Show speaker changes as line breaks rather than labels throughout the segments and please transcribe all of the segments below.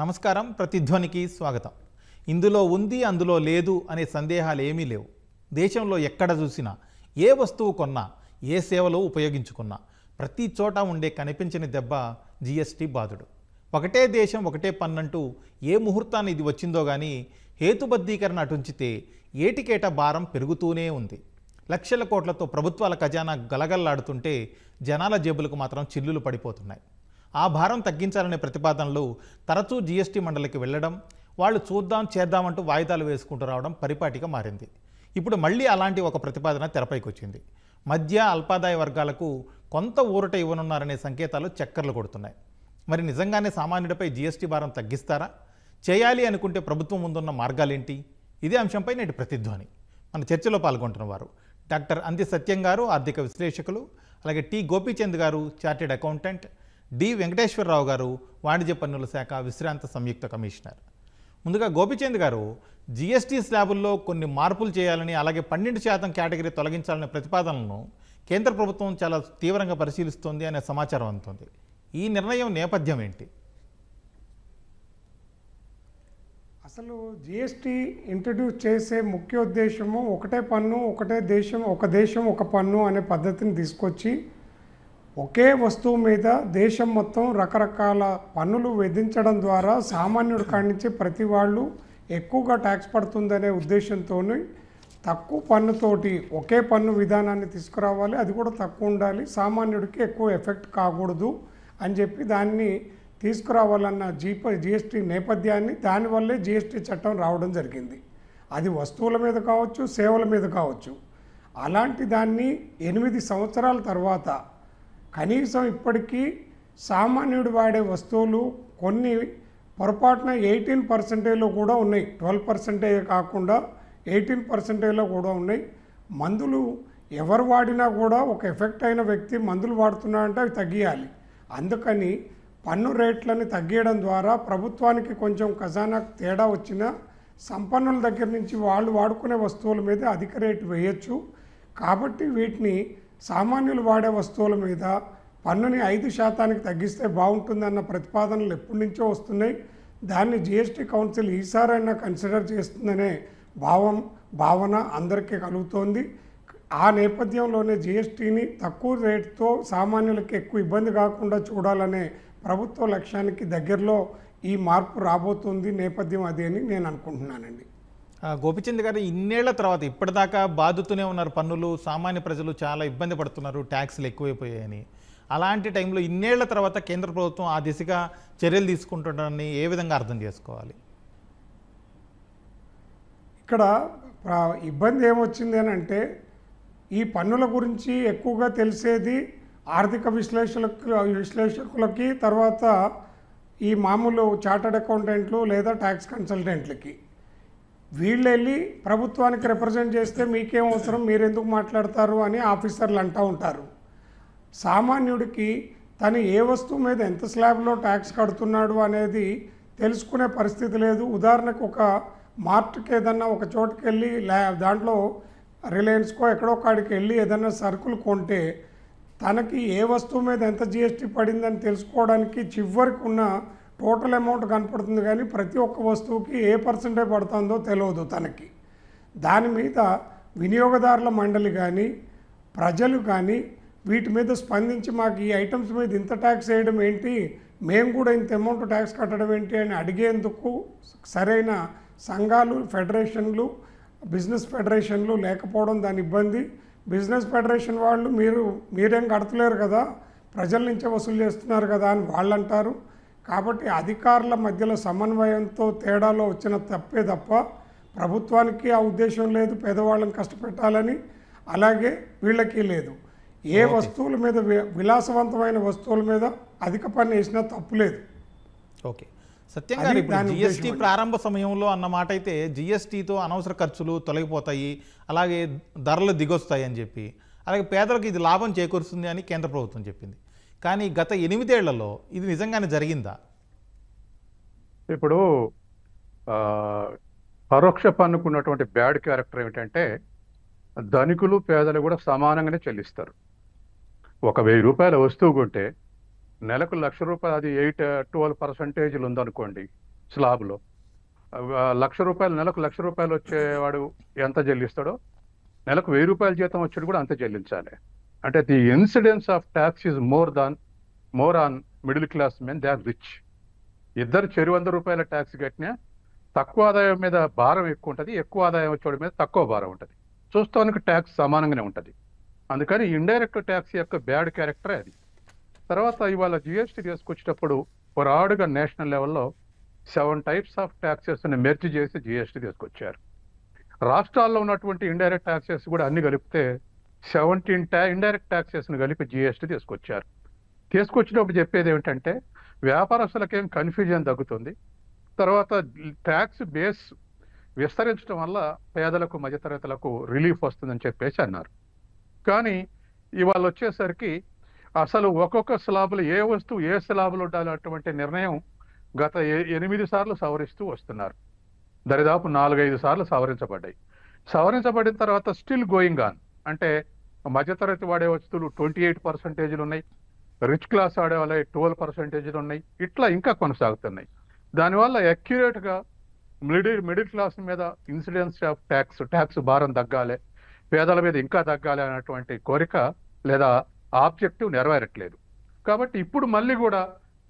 నమస్కారం. ప్రతిధ్వనికి స్వాగతం. ఇందులో ఉంది అందులో లేదు అనే సందేహాలు ఏమీ లేవు. దేశంలో ఎక్కడ చూసినా ఏ వస్తువు కొన్నా ఏ సేవలు ఉపయోగించుకున్నా ప్రతి చోట ఉండే కనిపించని దెబ్బ జిఎస్టీ బాధుడు. ఒకటే దేశం ఒకటే పన్నంటూ ఏ ముహూర్తాన్ని ఇది వచ్చిందో కానీ హేతుబద్ధీకరణ అటుంచితే ఏటికేట భారం పెరుగుతూనే ఉంది. లక్షల కోట్లతో ప్రభుత్వాల ఖజానా గలగల్లాడుతుంటే జనాల జేబులకు మాత్రం చిల్లులు పడిపోతున్నాయి. ఆ భారం తగ్గించాలనే ప్రతిపాదనలు తరచూ జీఎస్టీ మండలికి వెళ్ళడం, వాళ్ళు చూద్దాం చేద్దామంటూ వాయిదాలు వేసుకుంటూ రావడం పరిపాటిగా మారింది. ఇప్పుడు మళ్ళీ అలాంటి ఒక ప్రతిపాదన తెరపైకి వచ్చింది. మధ్య అల్పాదాయ వర్గాలకు కొంత ఊరట ఇవ్వనున్నారనే సంకేతాలు చక్కర్లు కొడుతున్నాయి. మరి నిజంగానే సామాన్యుడిపై జీఎస్టీ భారం తగ్గిస్తారా? చేయాలి అనుకుంటే ప్రభుత్వం ముందున్న మార్గాలేంటి? ఇదే అంశంపై నేటి ప్రతిధ్వని. మన చర్చలో పాల్గొంటున్న వారు డాక్టర్ అంది సత్యం గారు, ఆర్థిక విశ్లేషకులు, అలాగే టి గోపీచంద్ గారు, చార్టెడ్ అకౌంటెంట్, డి వెంకటేశ్వరరావు గారు, వాణిజ్య పన్నుల శాఖ విశ్రాంత సంయుక్త కమిషనర్. ముందుగా గోపీచంద్ గారు, జీఎస్టీ స్లాబుల్లో కొన్ని మార్పులు చేయాలని, అలాగే 12% కేటగిరీ తొలగించాలనే ప్రతిపాదనలను కేంద్ర ప్రభుత్వం చాలా తీవ్రంగా పరిశీలిస్తోంది అనే సమాచారం అందుతుంది. ఈ నిర్ణయం నేపథ్యం ఏంటి?
అసలు జిఎస్టీ ఇంట్రడ్యూస్ చేసే ముఖ్య ఉద్దేశము ఒకటే పన్ను ఒకటే దేశం, ఒక దేశం ఒక పన్ను అనే పద్ధతిని తీసుకొచ్చి ఒకే వస్తువు మీద దేశం మొత్తం రకరకాల పన్నులు విధించడం ద్వారా సామాన్యుడి కాడి నుంచి ప్రతి వాళ్ళు ఎక్కువగా ట్యాక్స్ పడుతుందనే ఉద్దేశంతో తక్కువ పన్నుతోటి ఒకే పన్ను విధానాన్ని తీసుకురావాలి, అది కూడా తక్కువ ఉండాలి, సామాన్యుడికి ఎక్కువ ఎఫెక్ట్ కాకూడదు అని చెప్పి దాన్ని తీసుకురావాలన్న జిఎస్టీ నేపథ్యాన్ని, దానివల్లే జిఎస్టీ చట్టం రావడం జరిగింది. అది వస్తువుల మీద కావచ్చు, సేవల మీద కావచ్చు. అలాంటి దాన్ని 8 సంవత్సరాల తర్వాత కనీసం ఇప్పటికీ సామాన్యుడు వాడే వస్తువులు కొన్ని పొరపాటున 18%లో కూడా ఉన్నాయి. 12% కాకుండా 18%లో కూడా ఉన్నాయి. మందులు ఎవరు వాడినా కూడా ఒక ఎఫెక్ట్ అయిన వ్యక్తి మందులు వాడుతున్నాడంటే అవి తగ్గియాలి. అందుకని పన్ను రేట్లని తగ్గించడం ద్వారా ప్రభుత్వానికి కొంచెం ఖజానా తేడా వచ్చినా సంపన్నుల దగ్గర నుంచి వాళ్ళు వాడుకునే వస్తువుల మీద అధిక రేటు వేయచ్చు. కాబట్టి వీటిని సామాన్యులు వాడే వస్తువుల మీద పన్నుని 5% తగ్గిస్తే బాగుంటుందన్న ప్రతిపాదనలు ఎప్పటి నుంచో వస్తున్నాయి. దాన్ని జిఎస్టీ కౌన్సిల్ ఈసారైనా కన్సిడర్ చేస్తుందనే భావన అందరికీ కలుగుతోంది. ఆ నేపథ్యంలోనే జిఎస్టీని తక్కువ రేటుతో సామాన్యులకి ఎక్కువ ఇబ్బంది కాకుండా చూడాలనే ప్రభుత్వ లక్ష్యానికి దగ్గరలో ఈ మార్పు రాబోతుంది. నేపథ్యం అది అని నేను అనుకుంటున్నానండి.
గోపీచంద్ గారు, ఇన్నేళ్ల తర్వాత ఇప్పటిదాకా బాదుతూనే ఉన్నారు పన్నులు, సామాన్య ప్రజలు చాలా ఇబ్బంది పడుతున్నారు, ట్యాక్స్లు ఎక్కువైపోయాయని. అలాంటి టైంలో ఇన్నేళ్ల తర్వాత కేంద్ర ప్రభుత్వం ఆ దిశగా చర్యలు తీసుకుంటుందని ఏ విధంగా అర్థం చేసుకోవాలి?
ఇక్కడ ఇబ్బంది ఏమొచ్చింది అని అంటే, ఈ పన్నుల గురించి ఎక్కువగా తెలిసేది ఆర్థిక విశ్లేషకులకి, తర్వాత ఈ మామూలు చార్టర్డ్ అకౌంటెంట్లు లేదా ట్యాక్స్ కన్సల్టెంట్లకి. వీళ్ళు వెళ్ళి ప్రభుత్వానికి రిప్రజెంట్ చేస్తే మీకేం అవసరం, మీరెందుకు మాట్లాడతారు అని ఆఫీసర్లు అంటూ ఉంటారు. సామాన్యుడికి తను ఏ వస్తువు మీద ఎంత స్లాబ్లో ట్యాక్స్ కడుతున్నాడు అనేది తెలుసుకునే పరిస్థితి లేదు. ఉదాహరణకు ఒక మార్ట్కి ఏదన్నా ఒక చోటుకి వెళ్ళి దాంట్లో రిలయన్స్కో ఎక్కడో కాడికి వెళ్ళి ఏదన్నా సరుకులు కొంటే తనకి ఏ వస్తువు మీద ఎంత జిఎస్టీ పడిందని తెలుసుకోవడానికి చివరికి ఉన్న టోటల్ అమౌంట్ కనపడుతుంది, కానీ ప్రతి ఒక్క వస్తువుకి ఏ పర్సెంటేజ్ పడుతుందో తెలియదు తనకి. దాని మీద వినియోగదారుల మండలి కానీ ప్రజలు కానీ వీటి మీద స్పందించి మాకు ఈ ఐటమ్స్ మీద ఇంత ట్యాక్స్ వేయడం ఏంటి, మేము కూడా ఇంత అమౌంట్ ట్యాక్స్ కట్టడం ఏంటి అని అడిగేందుకు సరైన సంఘాలు, ఫెడరేషన్లు, బిజినెస్ ఫెడరేషన్లు లేకపోవడం దాని ఇబ్బంది. బిజినెస్ ఫెడరేషన్ వాళ్ళు మీరేం కడతలేరు కదా, ప్రజల నుంచే వసూలు చేస్తున్నారు కదా అని వాళ్ళు అంటారు. కాబట్టి అధికారుల మధ్యలో సమన్వయంతో తేడాలో వచ్చిన తప్పే తప్ప ప్రభుత్వానికి ఆ ఉద్దేశం లేదు పేదవాళ్ళని కష్టపెట్టాలని, అలాగే వీళ్ళకి లేదు. ఏ వస్తువుల మీద విలాసవంతమైన వస్తువుల మీద అధిక పన్ను వేసినా తప్పు లేదు.
ఓకే, సత్యం గారు, ఇప్పుడు జిఎస్టీ ప్రారంభ సమయంలో అన్న మాట అయితే జిఎస్టీతో అనవసర ఖర్చులు తొలగిపోతాయి, అలాగే ధరలు దిగొస్తాయి అని చెప్పి, అలాగే పేదలకు ఇది లాభం చేకూరుస్తుంది అని కేంద్ర ప్రభుత్వం చెప్పింది. కానీ గత 8 ఏళ్లలో ఇది నిజంగానే జరిగిందా?
ఇప్పుడు పరోక్ష పన్నుకున్నటువంటి బ్యాడ్ క్యారెక్టర్ ఏమిటంటే ధనికులు పేదలు కూడా సమానంగానే చెల్లిస్తారు. ఒక 1000 రూపాయల వస్తువు కొంటే నెలకు 1,00,000 రూపాయలు, అది 8-12% ఉందనుకోండి, స్లాబ్లో. రూ. 1,00,000 నెలకు రూ. 1,00,000 వచ్చేవాడు ఎంత చెల్లిస్తాడో నెలకు రూ. 1,000 జీతం వచ్చాడు కూడా అంతే చెల్లించాలి. అంటే the incidence of tax is more on middle class men they are rich. ఇద్దరు రూ. 100 ట్యాక్స్ కట్టినా తక్కువ ఆదాయం మీద భారం ఎక్కువ ఉంటుంది, ఎక్కువ ఆదాయం వచ్చేవాడి మీద తక్కువ భారం ఉంటుంది. చూస్తానికి ట్యాక్స్ సమానంగానే ఉంటుంది. అందుకని ఇండైరెక్ట్ ట్యాక్స్ యొక్క బ్యాడ్ క్యారెక్టరే అది. తర్వాత ఇవాళ జిఎస్టీ తీసుకొచ్చేటప్పుడు బ్రాడ్గా నేషనల్ లెవెల్లో 7 టైప్స్ ఆఫ్ ట్యాక్సెస్ని మెర్జ్ చేసి జిఎస్టీ తీసుకొచ్చారు. రాష్ట్రాల్లో ఉన్నటువంటి ఇండైరెక్ట్ ట్యాక్సెస్ కూడా అన్ని కలిపితే 17 ఇండైరెక్ట్ ట్యాక్సెస్ని కలిపి జిఎస్టీ తీసుకొచ్చారు. తీసుకొచ్చినప్పుడు చెప్పేది ఏమిటంటే వ్యాపారస్తులకేం కన్ఫ్యూజన్ తగ్గుతుంది, తర్వాత ట్యాక్స్ బేస్ విస్తరించడం వల్ల పేదలకు మధ్యతరగతులకు రిలీఫ్ వస్తుందని చెప్పేసి అన్నారు. కానీ ఇవాళ వచ్చేసరికి అసలు ఒక్కొక్క స్లాబులు ఏ వస్తువు ఏ స్లాబులు ఉండాలన్నటువంటి నిర్ణయం గత 8 సార్లు సవరిస్తూ వస్తున్నారు. దరిదాపు 4-5 సార్లు సవరించబడ్డాయి. సవరించబడిన తర్వాత స్టిల్ గోయింగ్ ఆన్. అంటే మధ్యతరగతి వాడే వస్తువులు 28% ఉన్నాయి, రిచ్ క్లాస్ ఆడే వాళ్ళ 12% ఉన్నాయి. ఇట్లా ఇంకా కొనసాగుతున్నాయి. దానివల్ల అక్యురేట్గా మిడిల్ క్లాస్ మీద ఇన్సిడెన్స్ ఆఫ్ ట్యాక్స్ భారం తగ్గాలి, పేదల మీద ఇంకా తగ్గాలి అనేటువంటి కోరిక లేదా ఆబ్జెక్టివ్ నెరవేరట్లేదు. కాబట్టి ఇప్పుడు మళ్ళీ కూడా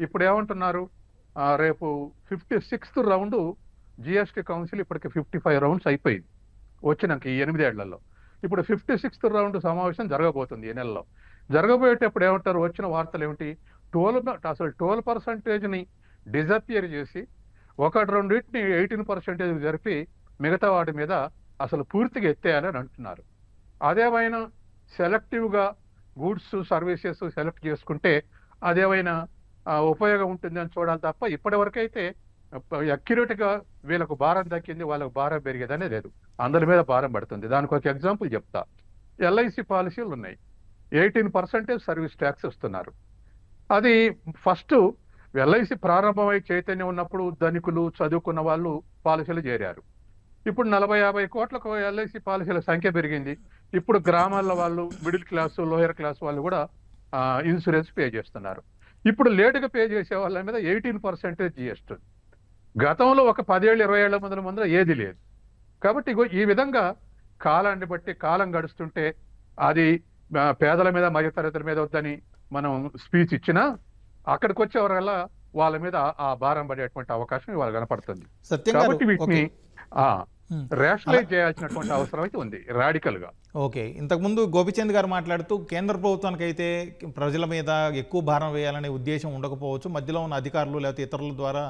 ఇప్పుడు ఏమంటున్నారు, రేపు 56th రౌండ్ జిఎస్టీ కౌన్సిల్ ఇప్పటికి 55 రౌండ్స్ అయిపోయింది వచ్చినాక ఈ 8 ఏళ్లలో. ఇప్పుడు 56th రౌండ్ సమావేశం జరగబోతుంది ఈ నెలలో. జరగబోయేటప్పుడు ఏమంటారు, వచ్చిన వార్తలు ఏమిటి, 12%ని డిజపియర్ చేసి 1-2 18% జరిపి మిగతా వాటి మీద అసలు పూర్తిగా ఎత్తేయాలని అంటున్నారు. అదేమైనా సెలెక్టివ్గా గూడ్స్ సర్వీసెస్ సెలెక్ట్ చేసుకుంటే అదేమైనా ఉపయోగం ఉంటుందని చూడాలి తప్ప ఇప్పటివరకైతే అక్యురేట్గా వీళ్ళకు భారం దక్కింది వాళ్ళకు భారం పెరిగేదనే లేదు, అందరి మీద భారం పడుతుంది. దానికి ఒక ఎగ్జాంపుల్ చెప్తా. ఎల్ఐసి పాలసీలు ఉన్నాయి, 18% సర్వీస్ ట్యాక్స్ వస్తున్నారు. అది ఫస్ట్ ఎల్ఐసి ప్రారంభమై చైతన్యం ఉన్నప్పుడు ధనికులు చదువుకున్న వాళ్ళు పాలసీలు చేరారు. ఇప్పుడు 40-50 కోట్లకు ఎల్ఐసి పాలసీల సంఖ్య పెరిగింది. ఇప్పుడు గ్రామాల వాళ్ళు, మిడిల్ క్లాసు, లోయర్ క్లాస్ వాళ్ళు కూడా ఇన్సూరెన్స్ పే చేస్తున్నారు. ఇప్పుడు లేటుగా పే చేసే వాళ్ళ మీద 18% జిఎస్టీ. గతంలో ఒక 10 ఏళ్ళు 20 ఏళ్ల ముందర ఏది లేదు. కాబట్టి ఈ విధంగా కాలాన్ని బట్టి కాలం గడుస్తుంటే అది పేదల మీద మధ్యతరగతుల మీద వద్దని మనం స్పీచ్ ఇచ్చినా అక్కడికి వచ్చేవరల్లా వాళ్ళ మీద ఆ భారం పడేటువంటి అవకాశం ఇవాళ కనపడుతుంది. కాబట్టి వీటిని రేషనలైజ్ చేయాల్సినటువంటి అవసరం అయితే ఉంది రాడికల్ గా.
ఓకే, ఇంతకుముందు గోపిచంద్ గారు మాట్లాడుతూ కేంద్ర ప్రభుత్వానికి అయితే ప్రజల మీద ఎక్కువ భారం వేయాలనే ఉద్దేశం ఉండకపోవచ్చు, మధ్యలో ఉన్న అధికారులు లేకపోతే ఇతరుల ద్వారా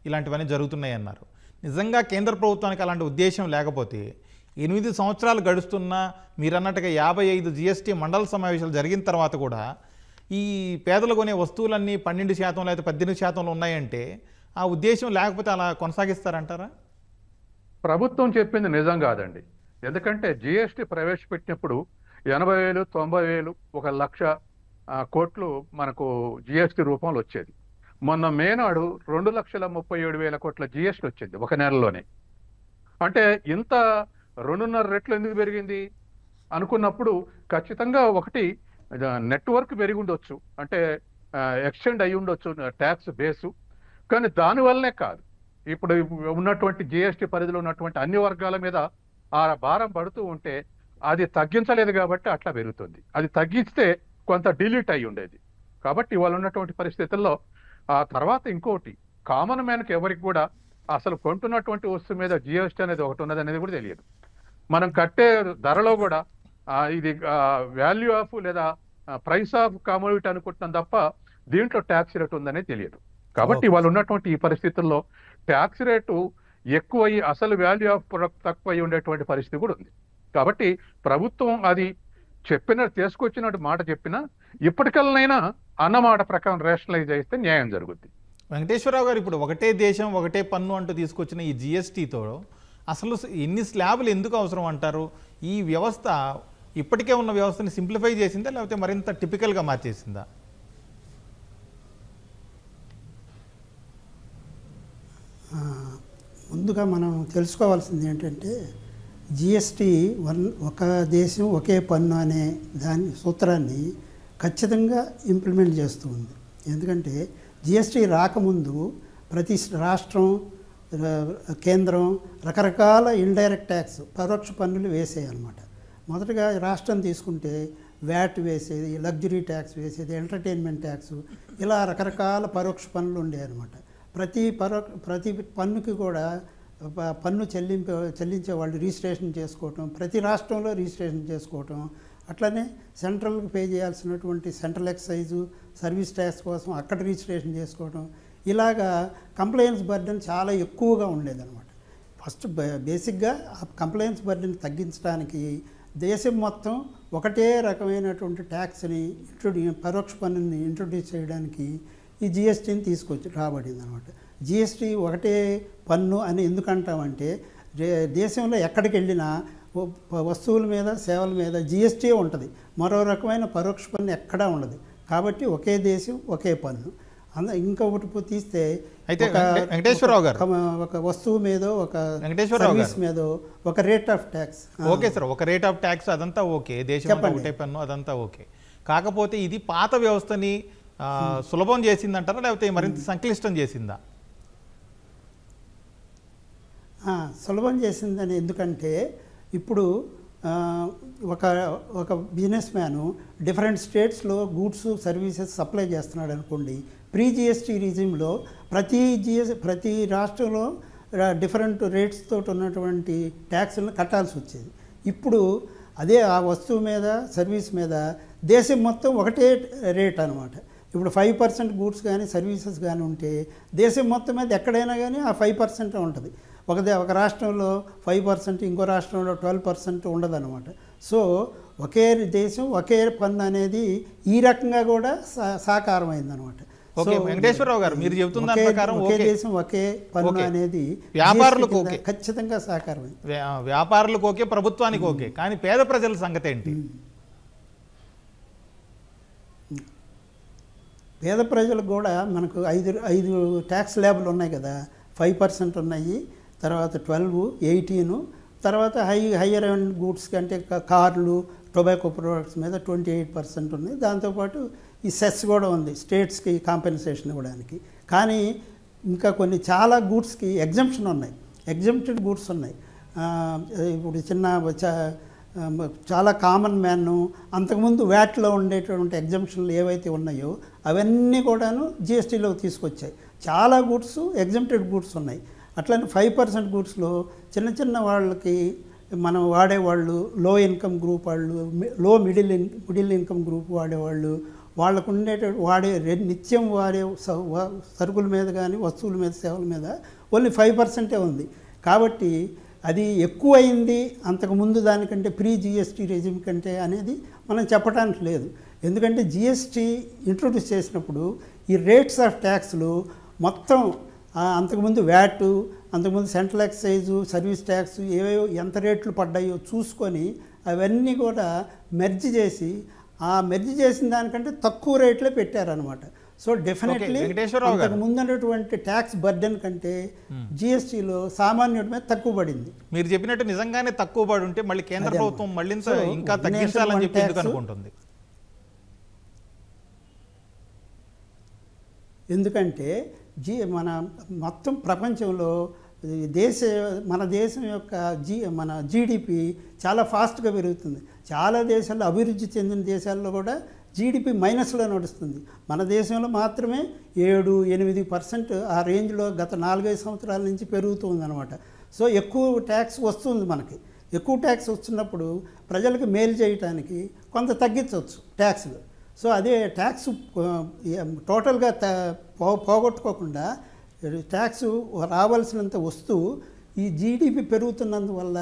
ఇలాంటివన్నీ జరుగుతున్నాయి అన్నారు. నిజంగా కేంద్ర ప్రభుత్వానికి అలాంటి ఉద్దేశం లేకపోతే 8 సంవత్సరాలు గడుస్తున్నా మీరన్నట్టుగా 55 జిఎస్టీ మండల సమావేశాలు జరిగిన తర్వాత కూడా ఈ పేదలు కొనే వస్తువులన్నీ 12% లేదా 18% ఉన్నాయంటే ఆ ఉద్దేశం లేకపోతే అలా కొనసాగిస్తారంటారా?
ప్రభుత్వం చెప్పింది నిజం కాదండి. ఎందుకంటే జిఎస్టీ ప్రవేశపెట్టినప్పుడు 80,000, 90,000, 1,00,000 కోట్లు మనకు జిఎస్టీ రూపంలో వచ్చేది. మొన్న మే నాడు 2,37,000 కోట్ల జిఎస్టీ వచ్చింది ఒక నెలలోనే. అంటే ఇంత 2.5 రెట్లు ఎందుకు పెరిగింది అనుకున్నప్పుడు ఖచ్చితంగా ఒకటి నెట్వర్క్ పెరిగి ఉండొచ్చు, అంటే ఎక్స్టెండ్ అయి ఉండొచ్చు ట్యాక్స్ బేసు. కానీ దానివల్లనే కాదు, ఇప్పుడు ఉన్నటువంటి జిఎస్టీ పరిధిలో ఉన్నటువంటి అన్ని వర్గాల మీద ఆ భారం పడుతూ ఉంటే అది తగ్గించలేదు కాబట్టి అట్లా పెరుగుతుంది. అది తగ్గిస్తే కొంత డిలీట్ అయి ఉండేది. కాబట్టి ఇవాళ ఉన్నటువంటి పరిస్థితుల్లో ఆ తర్వాత ఇంకోటి కామన్ మ్యాన్కి ఎవరికి కూడా అసలు కొంటున్నటువంటి వస్తువు మీద జిఎస్టీ అనేది ఒకటి ఉన్నది అనేది కూడా తెలియదు. మనం కట్టే ధరలో కూడా ఇది వాల్యూ ఆఫ్ లేదా ప్రైస్ ఆఫ్ కమోడిటీ అనుకుంటున్నాం తప్ప దీంట్లో ట్యాక్స్ రేట్ ఉందనే తెలియదు. కాబట్టి ఇవాళ ఉన్నటువంటి ఈ పరిస్థితుల్లో ట్యాక్స్ రేటు ఎక్కువయ్యి అసలు వాల్యూ ఆఫ్ ప్రొడక్ట్ తక్కువ అయ్యి ఉండేటువంటి పరిస్థితి కూడా ఉంది. కాబట్టి ప్రభుత్వం అది తీసుకొచ్చినట్టు మాట చెప్పినా ఇప్పటికల్లా అన్నమాట ప్రకారం రేషనలైజ్ చేస్తే న్యాయం జరుగుద్ది.
వెంకటేశ్వరరావు గారు, ఇప్పుడు ఒకటే దేశం ఒకటే పన్ను అంటూ తీసుకొచ్చిన ఈ జిఎస్టీతో అసలు ఎన్ని స్లాబులు ఎందుకు అవసరం అంటారు? ఈ వ్యవస్థ ఇప్పటికే ఉన్న వ్యవస్థని సింప్లిఫై చేసిందా లేకపోతే మరింత టిపికల్గా మార్చేసిందా?
ముందుగా మనం తెలుసుకోవాల్సింది ఏంటంటే జిఎస్టీ ఒక దేశం ఒకే పన్ను అనే దాని సూత్రాన్ని ఖచ్చితంగా ఇంప్లిమెంట్ చేస్తూ ఉంది. ఎందుకంటే జిఎస్టీ రాకముందు ప్రతి రాష్ట్రం కేంద్రం రకరకాల ఇండైరెక్ట్ ట్యాక్స్ పరోక్ష పన్నులు వేసాయన్నమాట. మొదటగా రాష్ట్రం తీసుకుంటే వ్యాట్ వేసేది, లగ్జరీ ట్యాక్స్ వేసేది, ఎంటర్టైన్మెంట్ ట్యాక్స్, ఇలా రకరకాల పరోక్ష పన్నులు ఉండేవన్నమాట. ప్రతి పన్నుకి కూడా పన్ను చెల్లించే వాళ్ళు రిజిస్ట్రేషన్ చేసుకోవటం, ప్రతి రాష్ట్రంలో రిజిస్ట్రేషన్ చేసుకోవటం, అట్లనే సెంట్రల్కి పే చేయాల్సినటువంటి సెంట్రల్ ఎక్సైజు సర్వీస్ ట్యాక్స్ కోసం అక్కడ రిజిస్ట్రేషన్ చేసుకోవటం, ఇలాగా కంప్లైన్స్ బర్డెన్ చాలా ఎక్కువగా ఉండేదన్నమాట. ఫస్ట్ బేసిక్గా ఆ కంప్లైన్స్ బర్డెన్ తగ్గించడానికి దేశం మొత్తం ఒకటే రకమైనటువంటి ట్యాక్స్ని పరోక్ష పన్నుని ఇంట్రొడ్యూస్ చేయడానికి ఈ జిఎస్టీని తీసుకొచ్చి రాబడింది అనమాట. జిఎస్టీ ఒకటే పన్ను అని ఎందుకంటామంటే దేశంలో ఎక్కడికి వెళ్ళినా వస్తువుల మీద సేవల మీద జిఎస్టీ ఉంటుంది, మరో రకమైన పరోక్ష పన్ను ఎక్కడా ఉండదు. కాబట్టి ఒకే దేశం ఒకే పన్ను. ఇంకొకటి తీస్తే
అయితే వెంకటేశ్వరరావు గారు
ఒక వస్తువు మీద ఒక
వెంకటేశ్వరరావు
సర్వీస్ మీద ఒక rate of tax.
Okay sir, ఒక రేట్ ఆఫ్ ట్యాక్స్ అదంతా ఓకే, దేశం ఒకటే పన్ను అదంతా ఓకే. కాకపోతే ఇది పాత వ్యవస్థని సులభం చేసిందంటారా లేకపోతే మరింత సంక్లిష్టం చేసిందా?
సులభం చేసిందని ఎందుకంటే ఇప్పుడు ఒక బిజినెస్ మ్యాను డిఫరెంట్ స్టేట్స్లో గూడ్స్ సర్వీసెస్ సప్లై చేస్తున్నాడు అనుకోండి. ప్రీ జిఎస్టీ రిజిమ్లో ప్రతి రాష్ట్రంలో డిఫరెంట్ రేట్స్ తోటి ఉన్నటువంటి ట్యాక్స్లను కట్టాల్సి వచ్చేది. ఇప్పుడు అదే ఆ వస్తువు మీద సర్వీస్ మీద దేశం మొత్తం ఒకటే రేట్ అనమాట. ఇప్పుడు 5% గూడ్స్ కానీ సర్వీసెస్ కానీ ఉంటే దేశం మొత్తం మీద ఎక్కడైనా కానీ ఆ 5% ఉంటుంది. ఒక రాష్ట్రంలో 5%, ఇంకో రాష్ట్రంలో 12% ఉండదన్నమాట. సో ఒకే దేశం ఒకే పన్ను అనేది ఈ రకంగా కూడా సాకారమైందనమాట.
ఓకే వెంకటేశ్వరరావు గారు, మీరు చెబుతున్న దాని ప్రకారం
ఒకే దేశం ఒకే పన్ను అనేది
వ్యాపారులకు ఓకే,
ఖచ్చితంగా సాకారమైంది.
వ్యాపారులకు ఓకే, ప్రభుత్వానికి ఓకే, కానీ పేద ప్రజల సంగతి ఏంటి?
పేద ప్రజలకు కూడా మనకు ఐదు ట్యాక్స్ ల్యాబులు ఉన్నాయి కదా. 5% ఉన్నాయి, తర్వాత 12, 18, తర్వాత హయ్యర్ అండ్ గూడ్స్ అంటే కార్లు, టొబాకో ప్రొడక్ట్స్ మీద 28% ఉన్నాయి. దాంతోపాటు ఈ సెస్ కూడా ఉంది స్టేట్స్కి కాంపెన్సేషన్ ఇవ్వడానికి. కానీ ఇంకా కొన్ని చాలా గూడ్స్కి ఎగ్జంప్షన్ ఉన్నాయి, ఎగ్జంప్టెడ్ గూడ్స్ ఉన్నాయి. ఇప్పుడు చాలా కామన్ మ్యాన్ అంతకుముందు వ్యాట్లో ఉండేటువంటి ఎగ్జంప్షన్లు ఏవైతే ఉన్నాయో అవన్నీ కూడాను జిఎస్టీలోకి తీసుకొచ్చాయి. చాలా గూడ్స్ ఎగ్జంప్టెడ్ గూడ్స్ ఉన్నాయి. అట్లనే 5% గూడ్స్లో చిన్న వాళ్ళకి మనం వాడేవాళ్ళు, లో ఇన్కమ్ గ్రూప్ వాళ్ళు, మిడిల్ ఇన్కమ్ గ్రూప్ వాడేవాళ్ళు, వాళ్ళకు నిత్యం వాడే సరుకుల మీద కానీ వస్తువుల మీద సేవల మీద ఓన్లీ 5% ఉంది. కాబట్టి అది ఎక్కువ అయింది అంతకుముందు దానికంటే ప్రీ జిఎస్టీ రెజిమ్ కంటే అనేది మనం చెప్పడానికి లేదు. ఎందుకంటే జిఎస్టీ ఇంట్రొడ్యూస్ చేసినప్పుడు ఈ రేట్స్ ఆఫ్ ట్యాక్స్లు మొత్తం అంతకుముందు వ్యాట్, అంతకుముందు సెంట్రల్ ఎక్సైజు, సర్వీస్ ట్యాక్స్ ఏవేవో ఎంత రేట్లు పడ్డాయో చూసుకొని అవన్నీ కూడా మెర్జ్ చేసి ఆ మెర్జ్ చేసిన దానికంటే తక్కువ రేట్లే పెట్టారనమాట. సో డెఫినెట్లీ అంతకు ముందున్నటువంటి ట్యాక్స్ బర్డెన్ కంటే జిఎస్టీలో సామాన్యుడి మీద తక్కువ పడింది.
మీరు చెప్పినట్టు నిజంగానే తక్కువ పడి ఉంటే మళ్ళీ కేంద్ర ప్రభుత్వం మళ్ళీ ఇంకా తగ్గించాలని చెప్పి ఎందుకు అనుకుంటుంది?
ఎందుకంటే మన మొత్తం ప్రపంచంలో మన దేశం యొక్క మన జీడిపి చాలా ఫాస్ట్గా పెరుగుతుంది. చాలా దేశాల్లో అభివృద్ధి చెందిన దేశాల్లో కూడా జీడిపి మైనస్లో నడుస్తుంది. మన దేశంలో మాత్రమే 7-8% ఆ రేంజ్లో గత 4-5 సంవత్సరాల నుంచి పెరుగుతుందన్నమాట. సో ఎక్కువ ట్యాక్స్ వస్తుంది మనకి. ఎక్కువ ట్యాక్స్ వస్తున్నప్పుడు ప్రజలకు మేలు చేయడానికి కొంత తగ్గించవచ్చు ట్యాక్స్లు. సో అదే ట్యాక్స్ టోటల్గా పోగొట్టుకోకుండా ట్యాక్స్ రావాల్సినంత వస్తూ ఈ జీడిపి పెరుగుతున్నందువల్ల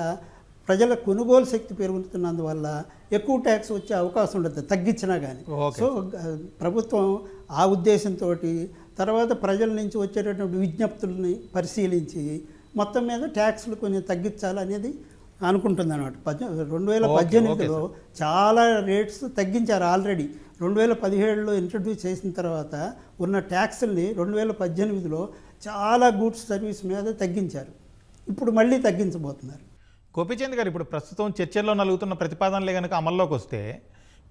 ప్రజల కొనుగోలు శక్తి పెరుగుతున్నందువల్ల ఎక్కువ ట్యాక్స్ వచ్చే అవకాశం ఉంటుంది తగ్గించినా కానీ. సో ప్రభుత్వం ఆ ఉద్దేశంతో తర్వాత ప్రజల నుంచి వచ్చేటటువంటి విజ్ఞప్తుల్ని పరిశీలించి మొత్తం మీద ట్యాక్స్లు కొంచెం తగ్గించాలనేది అనుకుంటుంది అనమాట. 2018లో చాలా రేట్స్ తగ్గించారు ఆల్రెడీ. 2017లో ఇంట్రడ్యూస్ చేసిన తర్వాత ఉన్న ట్యాక్స్ని 2018లో చాలా గూడ్స్ సర్వీస్ మీద తగ్గించారు. ఇప్పుడు మళ్ళీ తగ్గించబోతున్నారు.
గోపీచంద్ గారు, ఇప్పుడు ప్రస్తుతం చర్చల్లో నలుగుతున్న ప్రతిపాదనలే కనుక అమల్లోకి వస్తే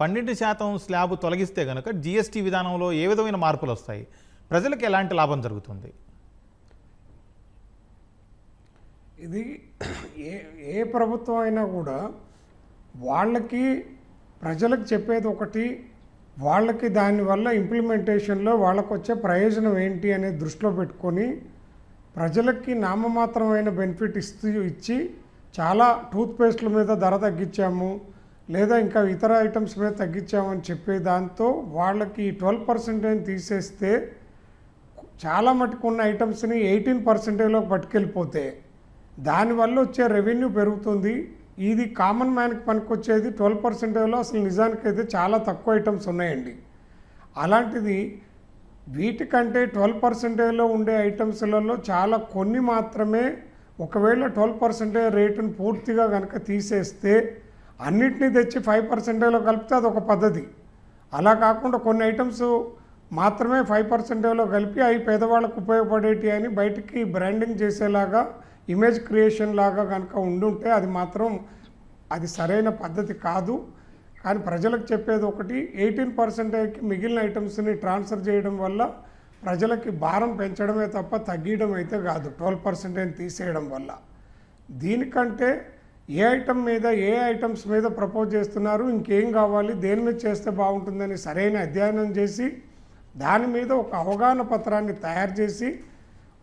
12% స్లాబ్ తొలగిస్తే కనుక జిఎస్టీ విధానంలో ఏ విధమైన మార్పులు వస్తాయి? ప్రజలకు ఎలాంటి లాభం జరుగుతుంది?
ఇది ఏ ఏ ప్రభుత్వం అయినా కూడా వాళ్ళకి ప్రజలకు చెప్పేది ఒకటి, వాళ్ళకి దానివల్ల ఇంప్లిమెంటేషన్లో వాళ్ళకు వచ్చే ప్రయోజనం ఏంటి అనేది దృష్టిలో పెట్టుకొని ప్రజలకి నామమాత్రమైన బెనిఫిట్ ఇచ్చి చాలా టూత్పేస్ట్ల మీద ధర తగ్గించాము లేదా ఇంకా ఇతర ఐటమ్స్ మీద తగ్గించామని చెప్పే దాంతో వాళ్ళకి 12% తీసేస్తే చాలా మటుకు ఉన్న ఐటమ్స్ని 18%లోకి పట్టుకెళ్ళిపోతే దానివల్ల వచ్చే రెవెన్యూ పెరుగుతుంది. ఇది కామన్ మ్యాన్కి పనికొచ్చేది 12%లో అసలు నిజానికైతే చాలా తక్కువ ఐటమ్స్ ఉన్నాయండి. అలాంటిది వీటికంటే 12%లో ఉండే ఐటమ్స్లలో చాలా కొన్ని మాత్రమే, ఒకవేళ 12% రేటును పూర్తిగా కనుక తీసేస్తే అన్నిటినీ తెచ్చి 5%లో కలిపితే అదొక పద్ధతి. అలా కాకుండా కొన్ని ఐటమ్స్ మాత్రమే 5%లో కలిపి అవి పేదవాళ్ళకు ఉపయోగపడేటి అని బయటికి బ్రాండింగ్ చేసేలాగా ఇమేజ్ క్రియేషన్ లాగా కనుక ఉండుంటే అది మాత్రం అది సరైన పద్ధతి కాదు. కానీ ప్రజలకు చెప్పేది ఒకటి, 18%కి మిగిలిన ఐటమ్స్ని ట్రాన్స్ఫర్ చేయడం వల్ల ప్రజలకి భారం పెంచడమే తప్ప తగ్గించడం అయితే కాదు 12% తీసేయడం వల్ల. దీనికంటే ఏ ఐటమ్ మీద ఏ ఐటమ్స్ మీద ప్రపోజ్ చేస్తున్నారు, ఇంకేం కావాలి, దేని మీద చేస్తే బాగుంటుందని సరైన అధ్యయనం చేసి దాని మీద ఒక అవగాహన పత్రాన్ని తయారు చేసి